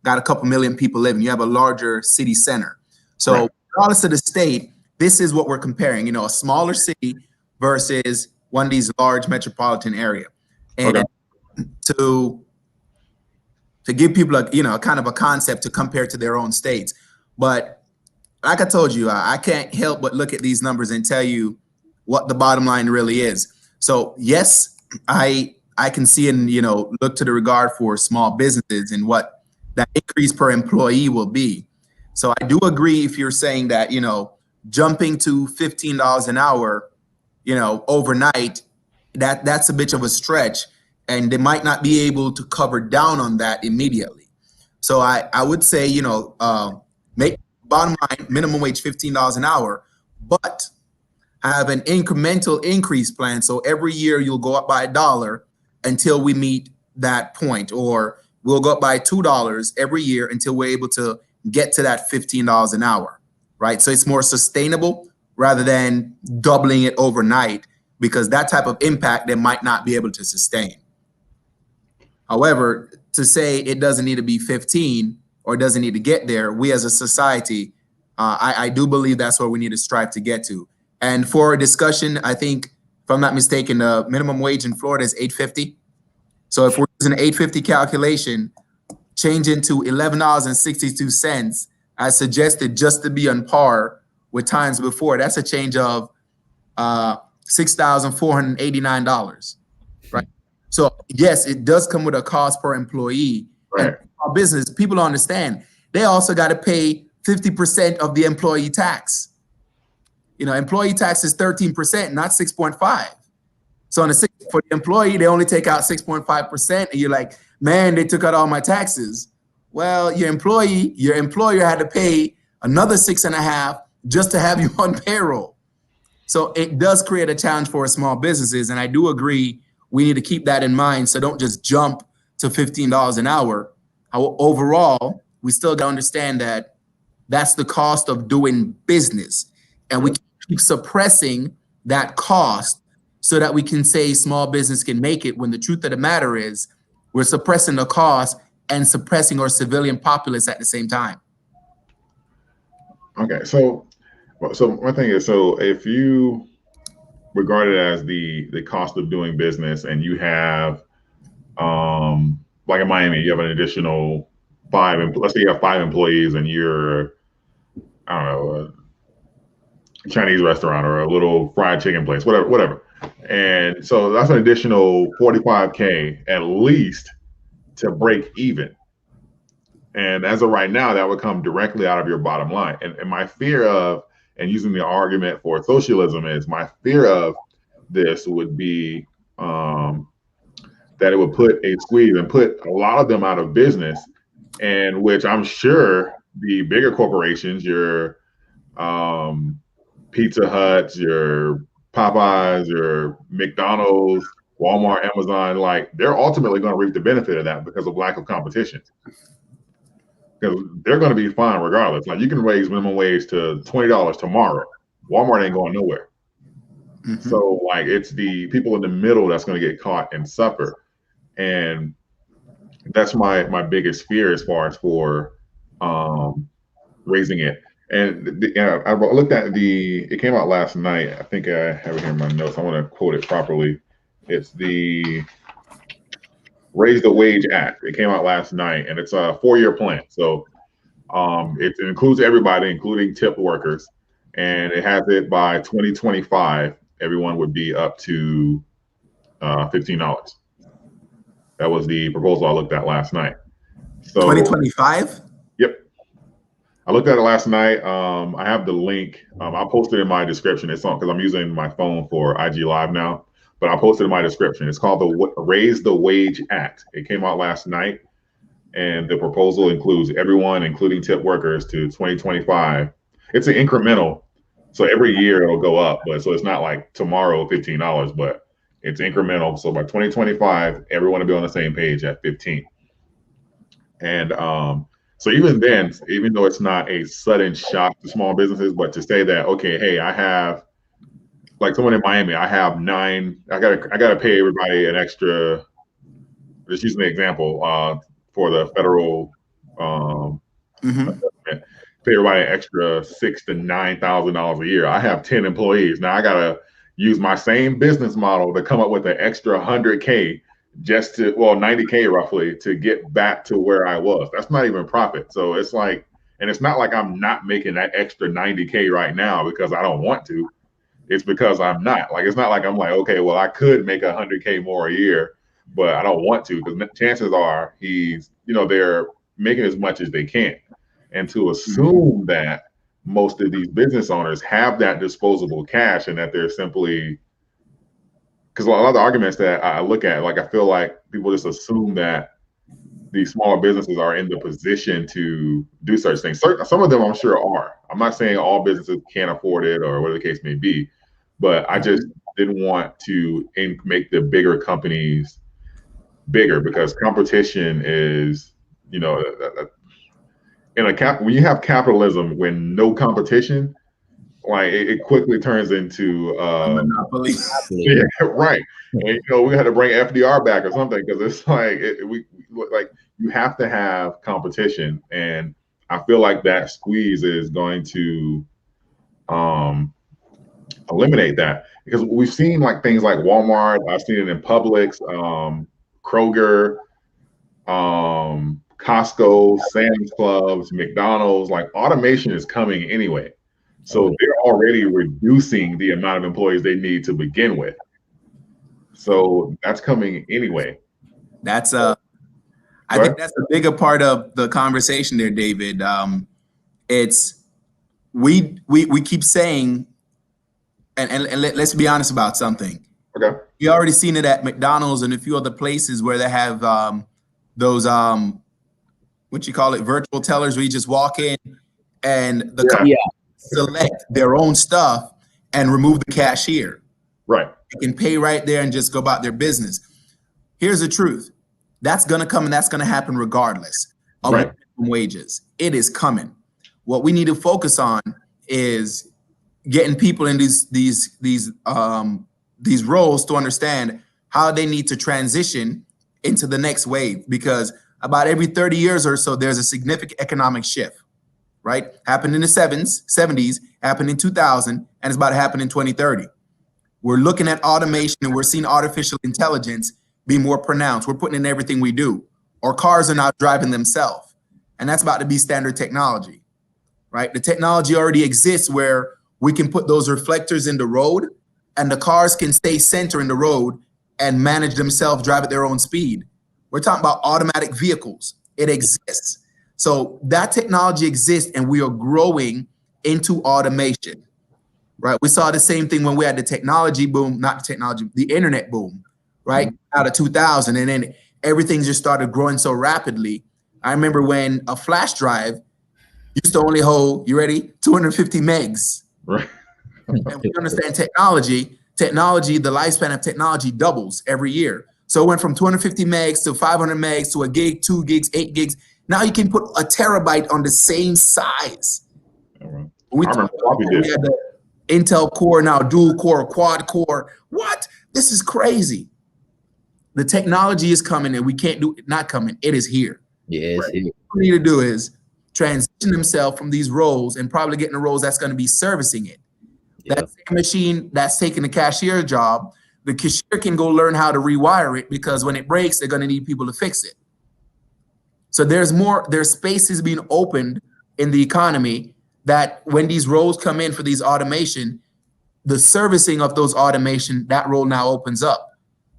got a couple million people living. You have a larger city center. So Right. regardless of the state, this is what we're comparing, a smaller city versus one of these large metropolitan area. And Okay. to give people a kind of a concept to compare to their own states. But like I told you, I can't help but look at these numbers and tell you what the bottom line really is. So yes, I can see and look to the regard for small businesses and what that increase per employee will be. So I do agree if you're saying that jumping to $15 an hour, overnight, that's a bit of a stretch, and they might not be able to cover down on that immediately. So I would say make bottom line minimum wage $15 an hour, but have an incremental increase plan. So every year you'll go up by $1 until we meet that point, or we'll go up by $2 every year until we're able to get to that $15 an hour, right? So it's more sustainable rather than doubling it overnight, because that type of impact they might not be able to sustain. However, to say it doesn't need to be 15 or doesn't need to get there, we as a society, I do believe that's where we need to strive to get to. And for a discussion, I think, if I'm not mistaken, the minimum wage in Florida is $8.50. So if we're using an $8.50 calculation, change into $11.62, as suggested, just to be on par with times before, that's a change of $6,489, right? So yes, it does come with a cost per employee. Right. And our business, people don't understand, they also got to pay 50% of the employee tax. Employee tax is 13%, not 6.5. So for the employee, they only take out 6.5%, and you're like, man, they took out all my taxes. Well, your employer had to pay another 6.5 just to have you on payroll. So it does create a challenge for small businesses, and I do agree we need to keep that in mind. So don't just jump to $15 an hour. Overall, we still got to understand that that's the cost of doing business, and we keep suppressing that cost so that we can say small business can make it, when the truth of the matter is we're suppressing the cost and suppressing our civilian populace at the same time. Okay. So one thing is, so if you regard it as the cost of doing business, and you have, like in Miami, you have an additional let's say you have 5 employees, and you're, I don't know, a Chinese restaurant or a little fried chicken place, whatever. And so that's an additional $45K at least to break even. And as of right now, that would come directly out of your bottom line. And my fear of, and using the argument for socialism, is my fear of this would be that it would put a squeeze and put a lot of them out of business, and which I'm sure the bigger corporations, your Pizza Huts, your Popeyes, your McDonald's, Walmart, Amazon, like, they're ultimately going to reap the benefit of that because of lack of competition. Because they're going to be fine regardless. Like, you can raise minimum wage to $20 tomorrow. Walmart ain't going nowhere. Mm-hmm. So, like, it's the people in the middle that's going to get caught and suffer. And that's my biggest fear as far as for raising it. And I looked at it came out last night. I think I have it here in my notes. I want to quote it properly. It's the Raise the Wage Act. It came out last night, and it's a 4-year plan. So it includes everybody, including tip workers, and it has it by 2025. Everyone would be up to $15. That was the proposal I looked at last night. So 2025. Yep. I looked at it last night. I have the link. I'll post it in my description. It's on because I'm using my phone for IG Live now, but I'll post it in my description. It's called the Raise the Wage Act. It came out last night, and the proposal includes everyone, including tip workers, to 2025. It's an incremental, so every year it'll go up, but so it's not like tomorrow $15, but it's incremental. So by 2025, everyone will be on the same page at 15. And so even then, even though it's not a sudden shock to small businesses, but to say that, okay, hey, I have, like someone in Miami, I have 9, I gotta pay everybody an extra, just using the example, for the federal pay everybody an extra $6,000 to $9,000 a year. I have 10 employees. Now I gotta use my same business model to come up with an extra $100K just to, well, $90K roughly, to get back to where I was. That's not even profit. So it's like, and it's not like I'm not making that extra $90K right now because I don't want to. It's because I'm not. Like, it's not like I'm like, okay, well, I could make $100K more a year, but I don't want to, because chances are they're making as much as they can. And to assume that most of these business owners have that disposable cash and that they're simply, because a lot of the arguments that I look at, like, I feel like people just assume that these smaller businesses are in the position to do such things. Some of them I'm sure are. I'm not saying all businesses can't afford it or whatever the case may be, but I just didn't want to make the bigger companies bigger, because competition is, when you have capitalism, when no competition, like it quickly turns into monopoly. Yeah, right. And we had to bring FDR back or something, because it's like you have to have competition, and I feel like that squeeze is going to eliminate that, because we've seen like things like Walmart. I've seen it in Publix, Kroger, Costco, Sam's Clubs, McDonald's. Like, automation is coming anyway. So they're already reducing the amount of employees they need to begin with. So that's coming anyway. That's I think that's a bigger part of the conversation there, David. It's we keep saying, and let's be honest about something. Okay. You already seen it at McDonald's and a few other places where they have those what you call it, virtual tellers, where you just walk in and the company select their own stuff and remove the cashier. Right. They can pay right there and just go about their business. Here's the truth. That's going to come, and that's going to happen regardless of wages. It is coming. What we need to focus on is getting people in these roles to understand how they need to transition into the next wave, because about every 30 years or so, there's a significant economic shift. Right? Happened in the 70s, happened in 2000, and it's about to happen in 2030. We're looking at automation, and we're seeing artificial intelligence be more pronounced. We're putting in everything we do. Our cars are now driving themselves, and that's about to be standard technology, right? The technology already exists where we can put those reflectors in the road, and the cars can stay center in the road and manage themselves, drive at their own speed. We're talking about automatic vehicles. It exists. So that technology exists, and we are growing into automation, right? We saw the same thing when we had the technology boom, not the technology, the internet boom, right? Out of 2000, and then everything just started growing so rapidly. I remember when a flash drive used to only hold, you ready, 250 megs. Right. And we understand technology, the lifespan of technology doubles every year. So it went from 250 megs to 500 megs to a gig, 2 gigs, 8 gigs. Now you can put a terabyte on the same size. We had the Intel Core, now dual core, quad core. What? This is crazy. The technology is coming, and we can't do it. Not coming. It is here. Yes. What we need to do is transition himself from these roles and probably get in the roles that's going to be servicing it. Yeah. That same machine that's taking the cashier job, the cashier can go learn how to rewire it, because when it breaks, they're going to need people to fix it. So there's spaces being opened in the economy that when these roles come in for these automation, the servicing of those automation, that role now opens up.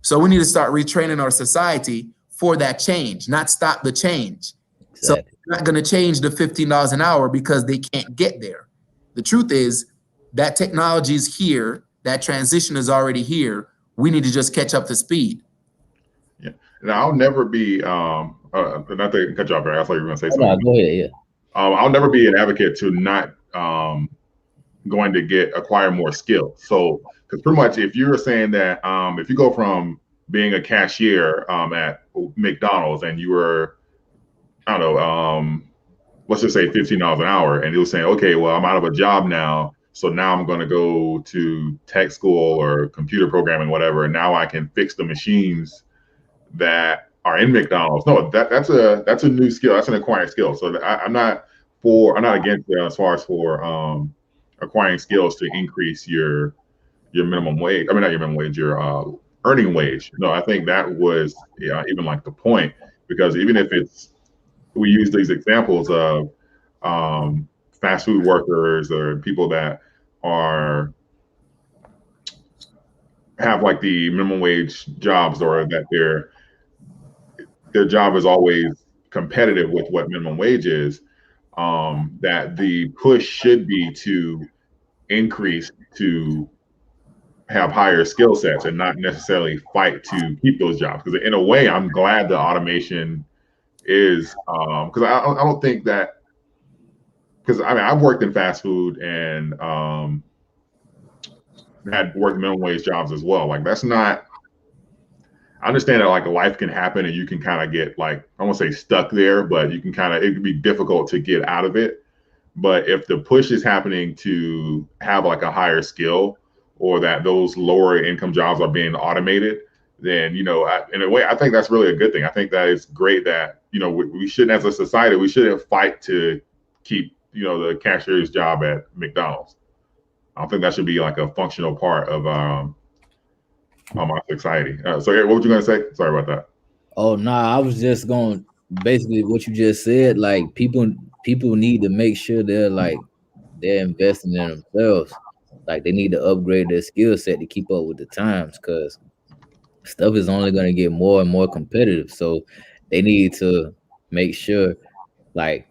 So we need to start retraining our society for that change, not stop the change. Exactly. So we're not going to change the $15 an hour because they can't get there. The truth is that technology is here. That transition is already here. We need to just catch up to speed. Yeah. And I'll never be, not to cut you off, Barry. I thought you were going to say something. No, go ahead, yeah. I'll never be an advocate to not going to acquire more skill. So, because pretty much if you're saying that if you go from being a cashier at McDonald's and you were, I don't know, let's just say $15 an hour, and you're saying, okay, well, I'm out of a job now, so now I'm going to go to tech school or computer programming, whatever, and now I can fix the machines that are in McDonald's. No, that's a new skill. That's an acquired skill. So I'm not against it as far as for acquiring skills to increase your minimum wage. I mean, not your minimum wage, your earning wage. No, I think that was even like the point, because even if we use these examples of fast food workers or people that have like the minimum wage jobs, or that their job is always competitive with what minimum wage is, that the push should be to increase to have higher skill sets and not necessarily fight to keep those jobs. Because in a way, I'm glad the automation is, because I don't think that, because I mean, I've worked in fast food and had worked minimum wage jobs as well. Like, that's not, I understand that like life can happen and you can kind of get like, I won't say stuck there, but you can it can be difficult to get out of it. But if the push is happening to have like a higher skill, or that those lower income jobs are being automated, then, in a way, I think that's really a good thing. I think that it's great that, we shouldn't, as a society, we shouldn't fight to keep, the cashier's job at McDonald's. I don't think that should be like a functional part of our society. So Eric, what were you going to say? Sorry about that. Oh, nah, I was just going, basically what you just said, like people need to make sure they're investing in themselves. Like, they need to upgrade their skill set to keep up with the times, because stuff is only going to get more and more competitive. So they need to make sure, like,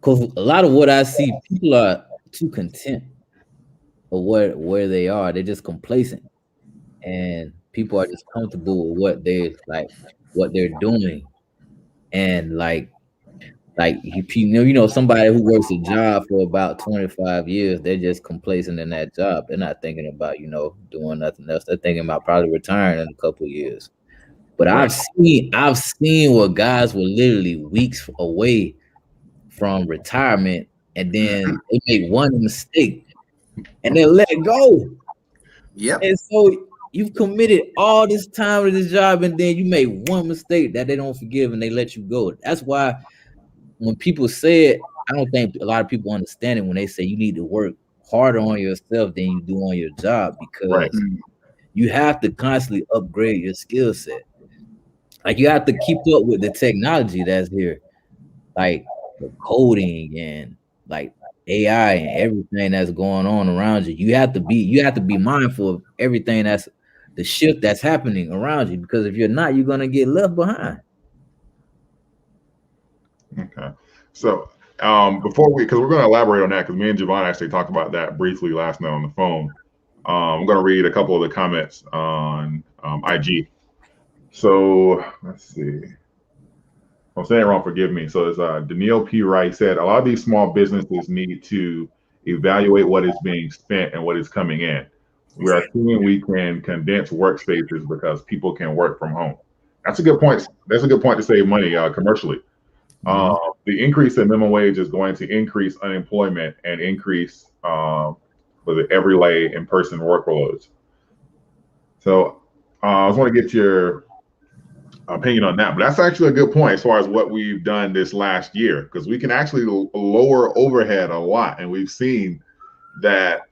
because a lot of what I see, people are too content of where they are. They're just complacent, and people are just comfortable with what they're doing, and like somebody who works a job for about 25 years, they're just complacent in that job. They're not thinking about doing nothing else. They're thinking about probably retiring in a couple of years. But right. I've seen where guys were literally weeks away from retirement, and then they make one mistake and they let it go. Yep. And so you've committed all this time to this job, and then you make one mistake that they don't forgive and they let you go. That's why when people say it, I don't think a lot of people understand it when they say you need to work harder on yourself than you do on your job, because you have to constantly upgrade your skill set. Like, you have to keep up with the technology that's here, like the coding and like AI and everything that's going on around you. You have to be mindful of everything that's the shift that's happening around you, because if you're not, you're gonna get left behind. Okay. So because we're going to elaborate on that, because me and Javon actually talked about that briefly last night on the phone. I'm going to read a couple of the comments on IG. So let's see. I'm saying it wrong, forgive me. So it's Daniil P. Wright said, a lot of these small businesses need to evaluate what is being spent and what is coming in. We are seeing we can condense workspaces because people can work from home. That's a good point. That's a good point to save money commercially. The increase in minimum wage is going to increase unemployment and increase the everyday in-person workloads. So I just want to get your opinion on that, but that's actually a good point as far as what we've done this last year, because we can actually lower overhead a lot, and we've seen that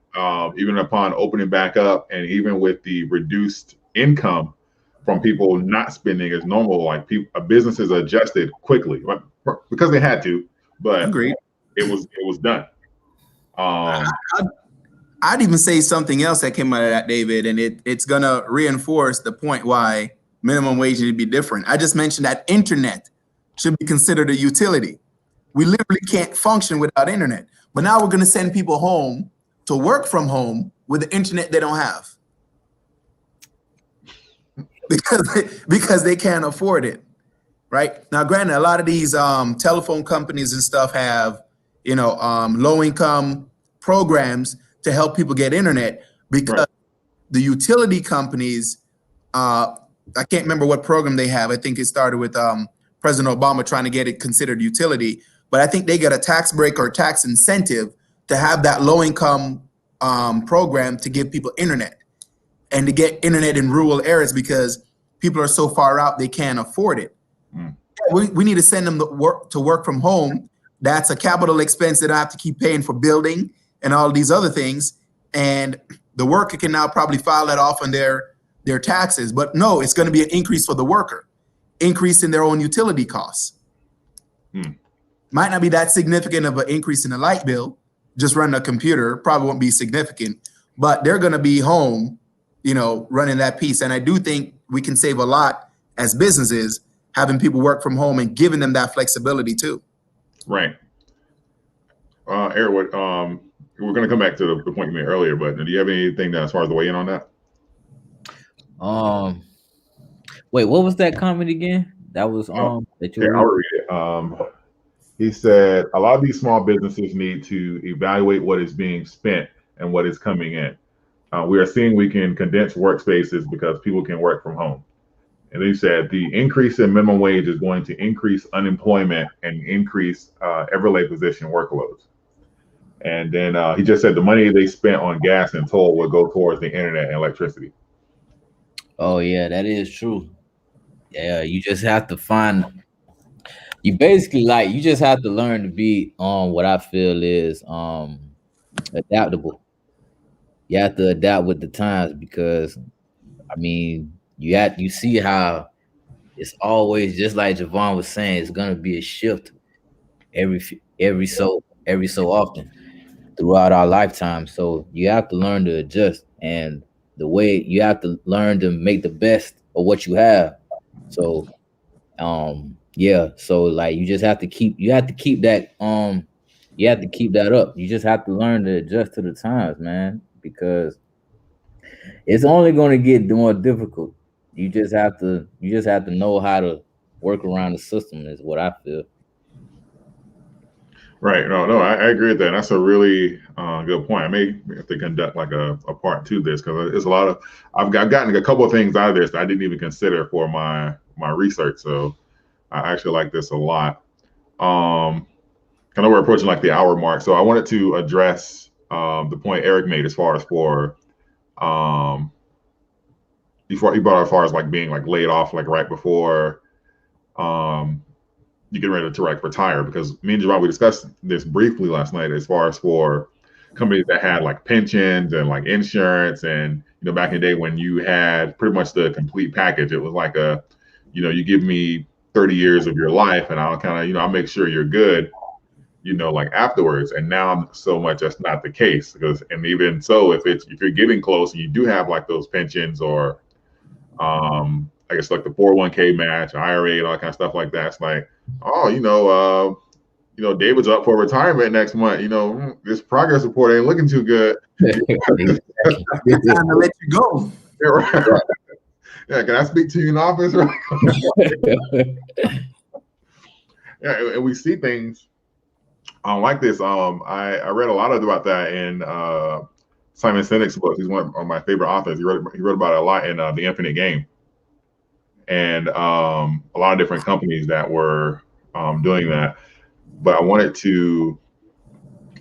even upon opening back up, and even with the reduced income from people not spending as normal, like businesses adjusted quickly because they had to, but Agreed. it was done. I'd even say something else that came out of that, David, and it's gonna reinforce the point why minimum wage need to be different. I just mentioned that internet should be considered a utility. We literally can't function without internet. But now we're gonna send people home to work from home with the internet they don't have. Because they can't afford it. Right? Now, granted, a lot of these telephone companies and stuff have, low income programs to help people get internet, because Right. the utility companies, I can't remember what program they have. I think it started with President Obama trying to get it considered utility, but I think they get a tax break or tax incentive to have that low income program to give people internet and to get internet in rural areas because people are so far out they can't afford it. Mm. We need to send them to work from home. That's a capital expense that I have to keep paying for building and all these other things. And the worker can now probably file that off on their taxes. But no, it's going to be an increase for the worker, increase in their own utility costs. Mm. Might not be that significant of an increase in the light bill. Just running a computer probably won't be significant, but they're going to be home, running that piece. And I do think we can save a lot as businesses having people work from home and giving them that flexibility too. Right. Eric, we're going to come back to the point you made earlier, but do you have anything as far as the weigh in on that? Wait, what was that comment again? That was that you. Yeah, I'll read it. He said a lot of these small businesses need to evaluate what is being spent and what is coming in. We are seeing we can condense workspaces because people can work from home. And he said the increase in minimum wage is going to increase unemployment and increase everyday position workloads. And then he just said the money they spent on gas and toll would go towards the internet and electricity. Oh yeah, that is true. Yeah, you just have to find. You basically you just have to learn to be what I feel is adaptable. You have to adapt with the times because I mean you see how it's always just like Javon was saying, it's gonna be a shift every so often throughout our lifetime. So you have to learn to adjust, and the way you have to learn to make the best of what you have. So yeah, so you just have to keep that you have to keep that up. You just have to learn to adjust to the times, man, because it's only going to get more difficult. You just have to know how to work around the system is what I feel. Right. No, I agree with that. That's a really good point. I may have to conduct a part to this because it's a lot of I've gotten a couple of things out of this that I didn't even consider for my research. So I actually like this a lot. I know we're approaching the hour mark, so I wanted to address the point Eric made as far as before he brought as far as being laid off right before you get ready to retire, because me and Javon, we discussed this briefly last night as far as for companies that had pensions and insurance, and back in the day when you had pretty much the complete package, it was you give me 30 years of your life and I'll kind of I'll make sure you're good afterwards. And now so much that's not the case, and even so, if you're getting close and you do have those pensions or I guess the 401k match, IRA, and all that kind of stuff like that, it's David's up for retirement next month. This progress report ain't looking too good. It's time to let you go. Yeah, right. Yeah, can I speak to you in office? Yeah, and we see things like this. I read a lot about that in Simon Sinek's book. He's one of my favorite authors. He wrote about it a lot in The Infinite Game, and a lot of different companies that were doing that. But I wanted to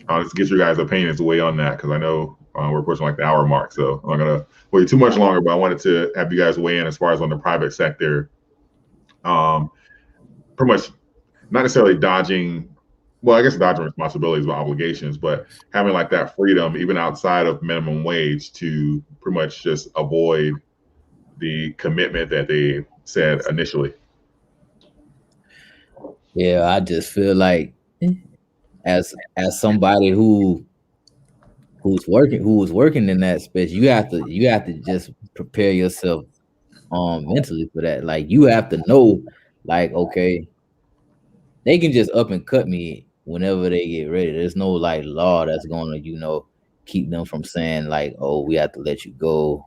just get your guys' opinions away on that, because I know we're approaching the hour mark, so I'm not gonna wait too much longer. But I wanted to have you guys weigh in as far as on the private sector pretty much not necessarily dodging. Well, I guess dodging responsibilities or obligations, but having like that freedom, even outside of minimum wage, to pretty much just avoid the commitment that they said initially. Yeah, I just feel like as somebody who was working in that space, you have to just prepare yourself mentally for that. Like you have to know, like, okay, they can just up and cut me whenever they get ready. There's no like law that's gonna, keep them from saying like, oh, we have to let you go,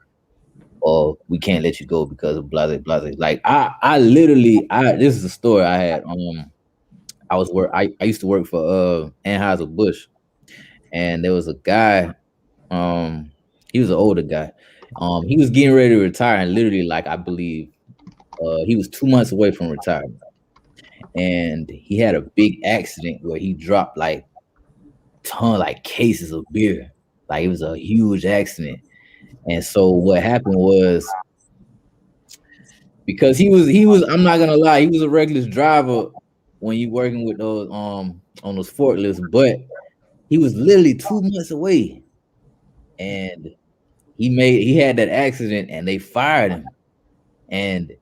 or we can't let you go because of blah blah blah. Like I literally, this is a story I had. I used to work for Anheuser-Busch, and there was a guy. He was an older guy. He was getting ready to retire, and literally, like I believe, he was 2 months away from retirement, and he had a big accident where he dropped like cases of beer. Like it was a huge accident, and so what happened was, because he was I'm not gonna lie, he was a reckless driver when you working with those on those forklifts, but he was literally 2 months away, and he had that accident, and they fired him. And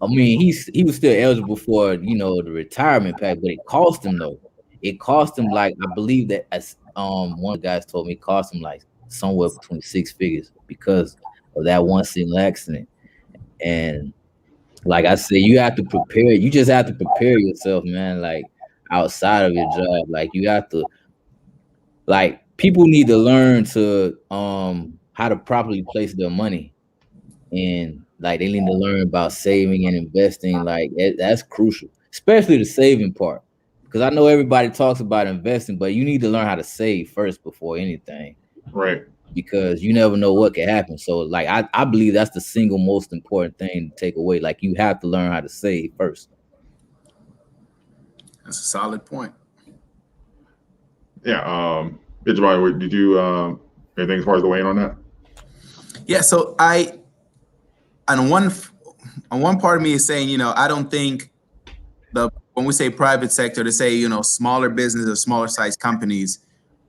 I mean, he was still eligible for the retirement pack, but it cost him though. It cost him, like, I believe that, as one of the guys told me, it cost him like somewhere between 6 figures because of that one single accident. And like I said, you have to prepare. You just have to prepare yourself, man. Like outside of your job, like you have to, like, people need to learn to how to properly place their money, and like they need to learn about saving and investing. Like that's crucial, especially the saving part, because I know everybody talks about investing, but you need to learn how to save first before anything, Right. because you never know what can happen. So like I believe that's the single most important thing to take away. Like you have to learn how to save first. That's a solid point. Yeah. Ijabari, did you anything as far as the weigh in on that? Yeah. So on one part of me is saying, I don't think when we say private sector, to say, smaller business or smaller size companies,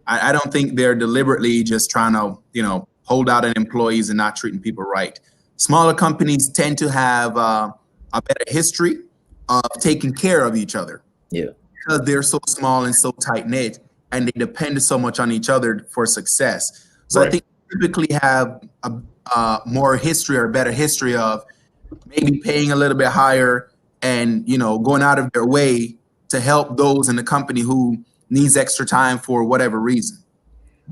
I don't think they're deliberately just trying to, hold out on employees and not treating people right. Smaller companies tend to have a better history of taking care of each other. Yeah. Because they're so small and so tight knit, and they depend so much on each other for success. So Right. I think typically have a more history or a better history of maybe paying a little bit higher and going out of their way to help those in the company who needs extra time for whatever reason.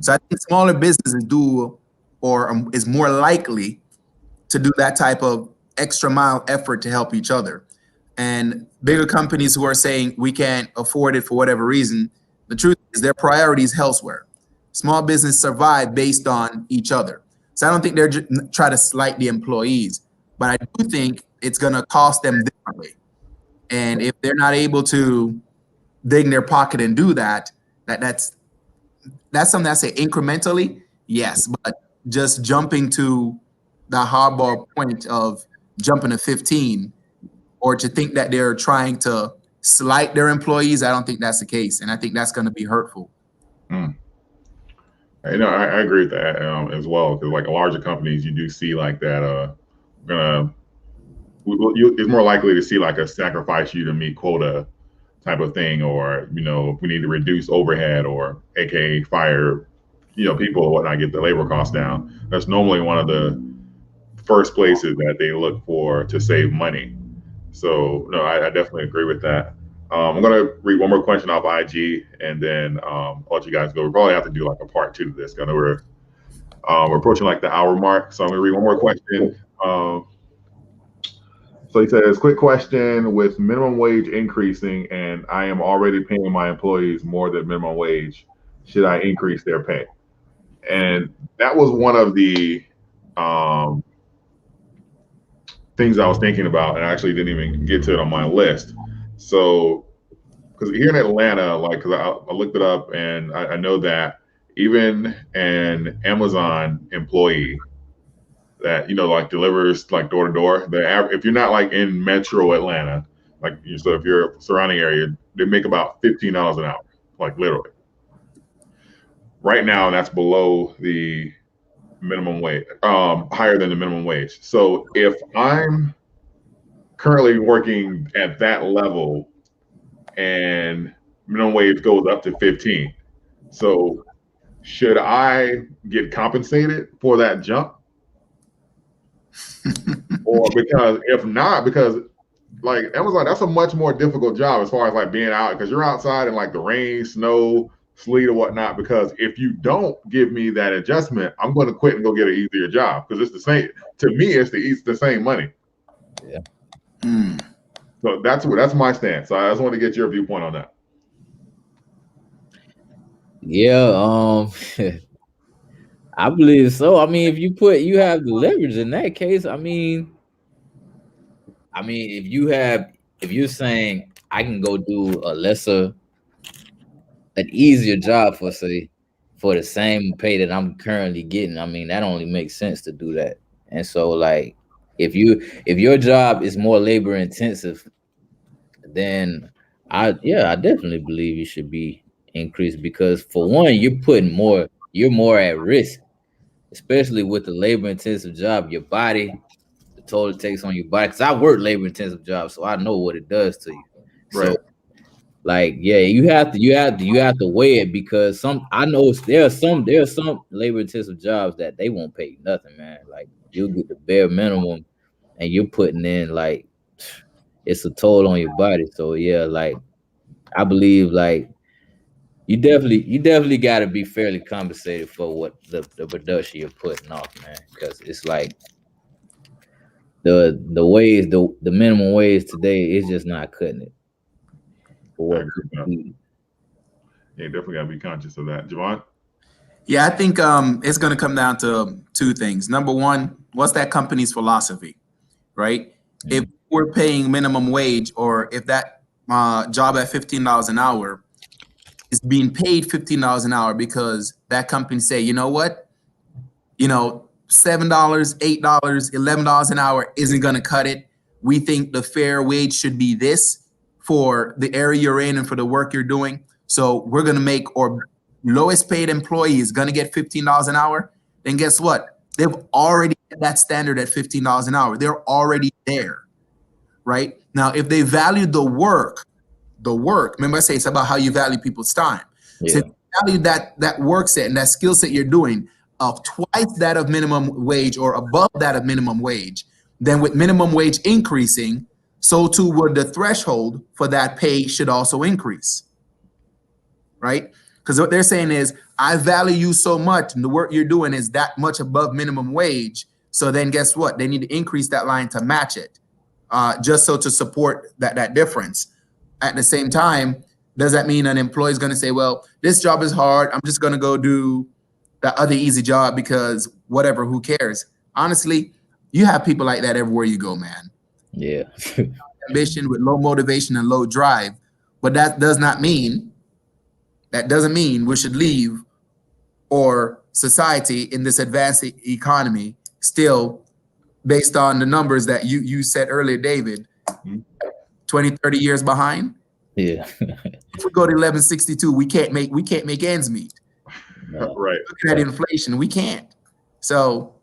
So I think smaller businesses do, or is more likely to do that type of extra mile effort to help each other. And bigger companies who are saying we can't afford it for whatever reason, the truth is their priorities elsewhere. Small business survive based on each other. So I don't think they're trying to slight the employees, but I do think it's going to cost them differently. And if they're not able to dig in their pocket and do that, that's something I say incrementally, yes, but just jumping to the hardball point of jumping to 15, or to think that they're trying to slight their employees, I don't think that's the case, and I think that's going to be hurtful. I agree with that as well, because like larger companies, you do see like that. It's more likely to see like a sacrifice you to meet quota type of thing, or if we need to reduce overhead, or aka fire people or whatnot, get the labor costs down. That's normally one of the first places that they look for to save money. So no, I definitely agree with that. I'm gonna read one more question off IG, and then I'll let you guys go. We probably have to do like a part 2 to this, because we're approaching like the hour mark. So I'm gonna read one more question. So he says, quick question: with minimum wage increasing and I am already paying my employees more than minimum wage, should I increase their pay? And that was one of the things I was thinking about, and I actually didn't even get to it on my list. So, because here in Atlanta, like, because I looked it up, and I know that even an Amazon employee that like delivers like door to door, if you're not like in Metro Atlanta, like so if you're surrounding area, they make about $15 an hour, like literally. Right now, that's below the minimum wage, higher than the minimum wage. So if I'm currently working at that level and minimum wage goes up to 15, so should I get compensated for that jump? Or because if not, because like Amazon, that's a much more difficult job as far as like being out, because you're outside in like the rain, snow, sleet or whatnot. Because if you don't give me that adjustment, I'm going to quit and go get an easier job, because it's the same. To me, it's the same money. Yeah. So that's my stance. So I just want to get your viewpoint on that. Yeah, I believe so. I mean, if you have the leverage in that case, I mean, if you're saying I can go do an easier job for the same pay that I'm currently getting, I mean, that only makes sense to do that. And so like if your job is more labor intensive, then I definitely believe you should be increased, because for one, you're more at risk, especially with the labor intensive job. Your body, the toll it takes on your body. Because I work labor intensive jobs, so I know what it does to you. Right. So like, yeah, you have to weigh it, because I know there are some labor intensive jobs that they won't pay you nothing, man. Like you'll get the bare minimum, and you're putting in like it's a toll on your body. So yeah, like I believe like you definitely got to be fairly compensated for what the production you're putting off, man. Because it's like the minimum wage today is just not cutting it for what people need. Yeah, definitely got to be conscious of that. Javon? Yeah, I think it's going to come down to two things. Number one, what's that company's philosophy, right? If we're paying minimum wage, or if that job at $15 an hour is being paid $15 an hour because that company say, you know what, $7, $8, $11 an hour isn't going to cut it. We think the fair wage should be this for the area you're in and for the work you're doing. So we're going to make, or lowest paid employee is going to get $15 an hour. Then guess what? They've already hit that standard at $15 an hour. They're already there, right? Now, if they value the work, remember I say it's about how you value people's time. Yeah. So if you value that work set and that skill set you're doing of twice that of minimum wage or above that of minimum wage, then with minimum wage increasing, so too would the threshold for that pay should also increase, right? Because what they're saying is, I value you so much and the work you're doing is that much above minimum wage. So then guess what? They need to increase that line to match it, just so to support that difference. At the same time, does that mean an employee is going to say, well, this job is hard, I'm just going to go do that other easy job because whatever, who cares? Honestly, you have people like that everywhere you go, man. Yeah. Ambition with low motivation and low drive. But that doesn't mean we should leave, or society in this advanced economy still, based on the numbers that you said earlier, David, 20, 30 years behind. Yeah. If we go to 1162, we can't make ends meet. No. Right. Looking at inflation, we can't. So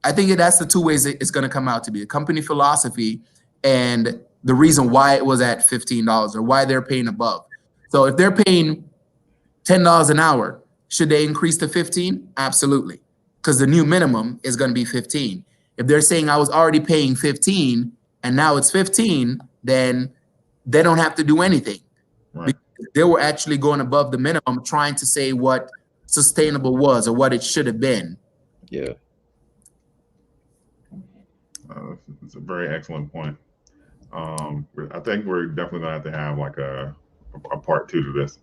I think that's the two ways it's going to come out to be: a company philosophy and the reason why it was at $15 or why they're paying above. So if they're paying $10 an hour, should they increase to 15? Absolutely. Because the new minimum is going to be 15. If they're saying I was already paying 15 and now it's 15, then they don't have to do anything. Right. They were actually going above the minimum, trying to say what sustainable was or what it should have been. Yeah. It's a very excellent point. I think we're definitely gonna have to have like a part 2 to this.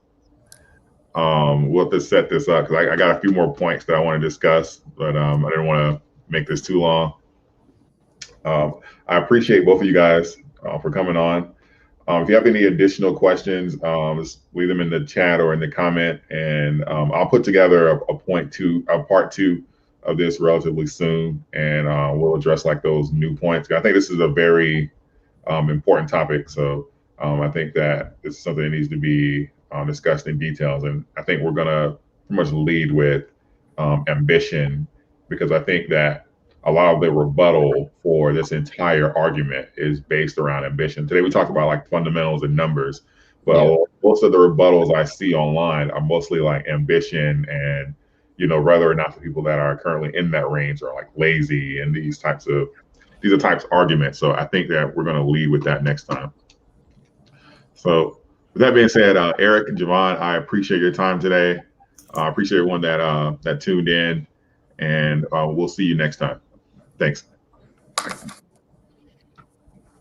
We'll have to set this up because I got a few more points that I want to discuss, but I didn't want to make this too long. I appreciate both of you guys for coming on. If you have any additional questions, just leave them in the chat or in the comment, and I'll put together a part 2 of this relatively soon, and we'll address like those new points. I think this is a very important topic. So I think that this is something that needs to be discussed in details. And I think we're going to pretty much lead with ambition, because I think that a lot of the rebuttal for this entire argument is based around ambition. Today we talked about like fundamentals and numbers, but most of the rebuttals I see online are mostly like ambition and, you know, whether or not the people that are currently in that range are like lazy and these are types of arguments. So I think that we're going to lead with that next time. So with that being said, Eric and Javon, I appreciate your time today. I appreciate everyone that tuned in, and we'll see you next time. Thanks.